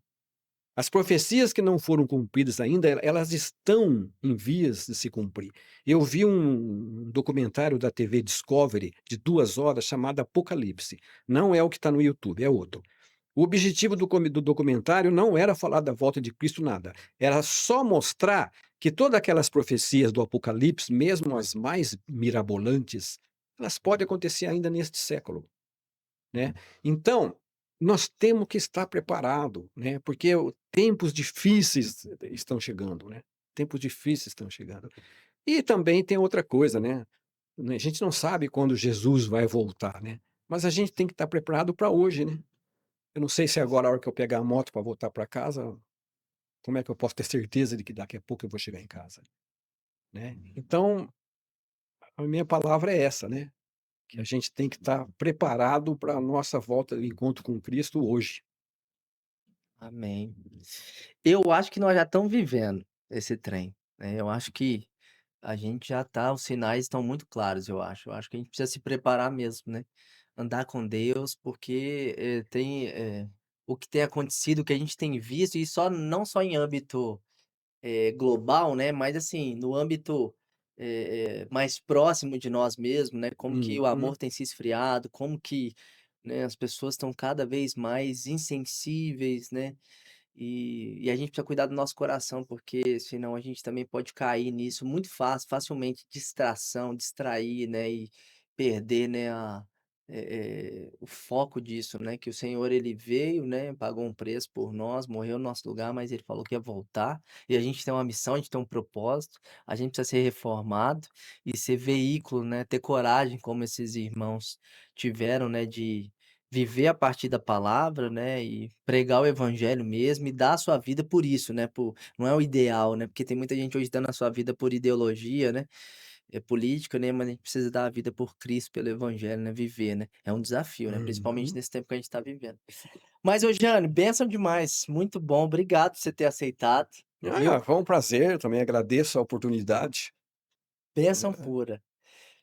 As profecias que não foram cumpridas ainda, elas estão em vias de se cumprir. Eu vi um documentário da TV Discovery de 2 horas chamado Apocalipse. Não é o que está no YouTube, é outro. O objetivo do documentário não era falar da volta de Cristo, nada. Era só mostrar que todas aquelas profecias do Apocalipse, mesmo as mais mirabolantes, elas podem acontecer ainda neste século, né. Então, nós temos que estar preparado, né, porque o tempos difíceis estão chegando, né, tempos difíceis estão chegando. E também tem outra coisa, né, a gente não sabe quando Jesus vai voltar, né, mas a gente tem que estar preparado para hoje, né. Eu não sei se agora, a hora que eu pegar a moto para voltar para casa, como é que eu posso ter certeza de que daqui a pouco eu vou chegar em casa, né. Então, a minha palavra é essa, né, que a gente tem que estar preparado para a nossa volta de encontro com Cristo hoje. Amém. Eu acho que nós já estamos vivendo esse trem, né, eu acho que a gente já tá os sinais estão muito claros, eu acho. Eu acho que a gente precisa se preparar mesmo, né. Andar com Deus, porque, o que tem acontecido, o que a gente tem visto, e não só em âmbito, global, né, mas assim, no âmbito, mais próximo de nós mesmos, né, como que o Uhum. amor tem se esfriado, como que, né, as pessoas estão cada vez mais insensíveis, né. E a gente precisa cuidar do nosso coração, porque senão a gente também pode cair nisso muito facilmente, distração, distrair, né, e perder, né, o foco disso, né, que o Senhor ele veio, né, pagou um preço por nós, morreu no nosso lugar, mas ele falou que ia voltar, e a gente tem uma missão, a gente tem um propósito, a gente precisa ser reformado e ser veículo, né, ter coragem como esses irmãos tiveram, né, de viver a partir da palavra, né, e pregar o evangelho mesmo e dar a sua vida por isso, né, por não é o ideal, né, porque tem muita gente hoje dando a sua vida por ideologia, né, política, né, mas a gente precisa dar a vida por Cristo, pelo evangelho, né, viver, né. É um desafio, né, principalmente Uhum. nesse tempo que a gente está vivendo. Mas ô Jane, bênção demais, muito bom, obrigado por você ter aceitado, Ah, viu. foi um prazer, também agradeço a oportunidade. Bênção pura.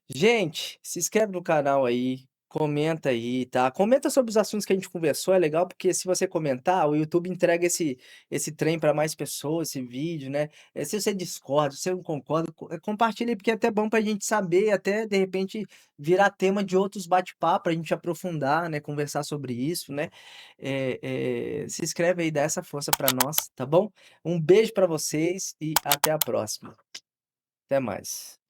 Gente, se inscreve no canal aí, comenta aí, tá? Comenta sobre os assuntos que a gente conversou, é legal porque se você comentar, o YouTube entrega esse trem para mais pessoas, esse vídeo, né? Se você discorda, se você não concorda, compartilha aí, porque é até bom pra gente saber, até de repente virar tema de outros bate-papo, pra gente aprofundar, né? Conversar sobre isso, né? Se inscreve aí, dá essa força pra nós, tá bom? Um beijo pra vocês e até a próxima. Até mais.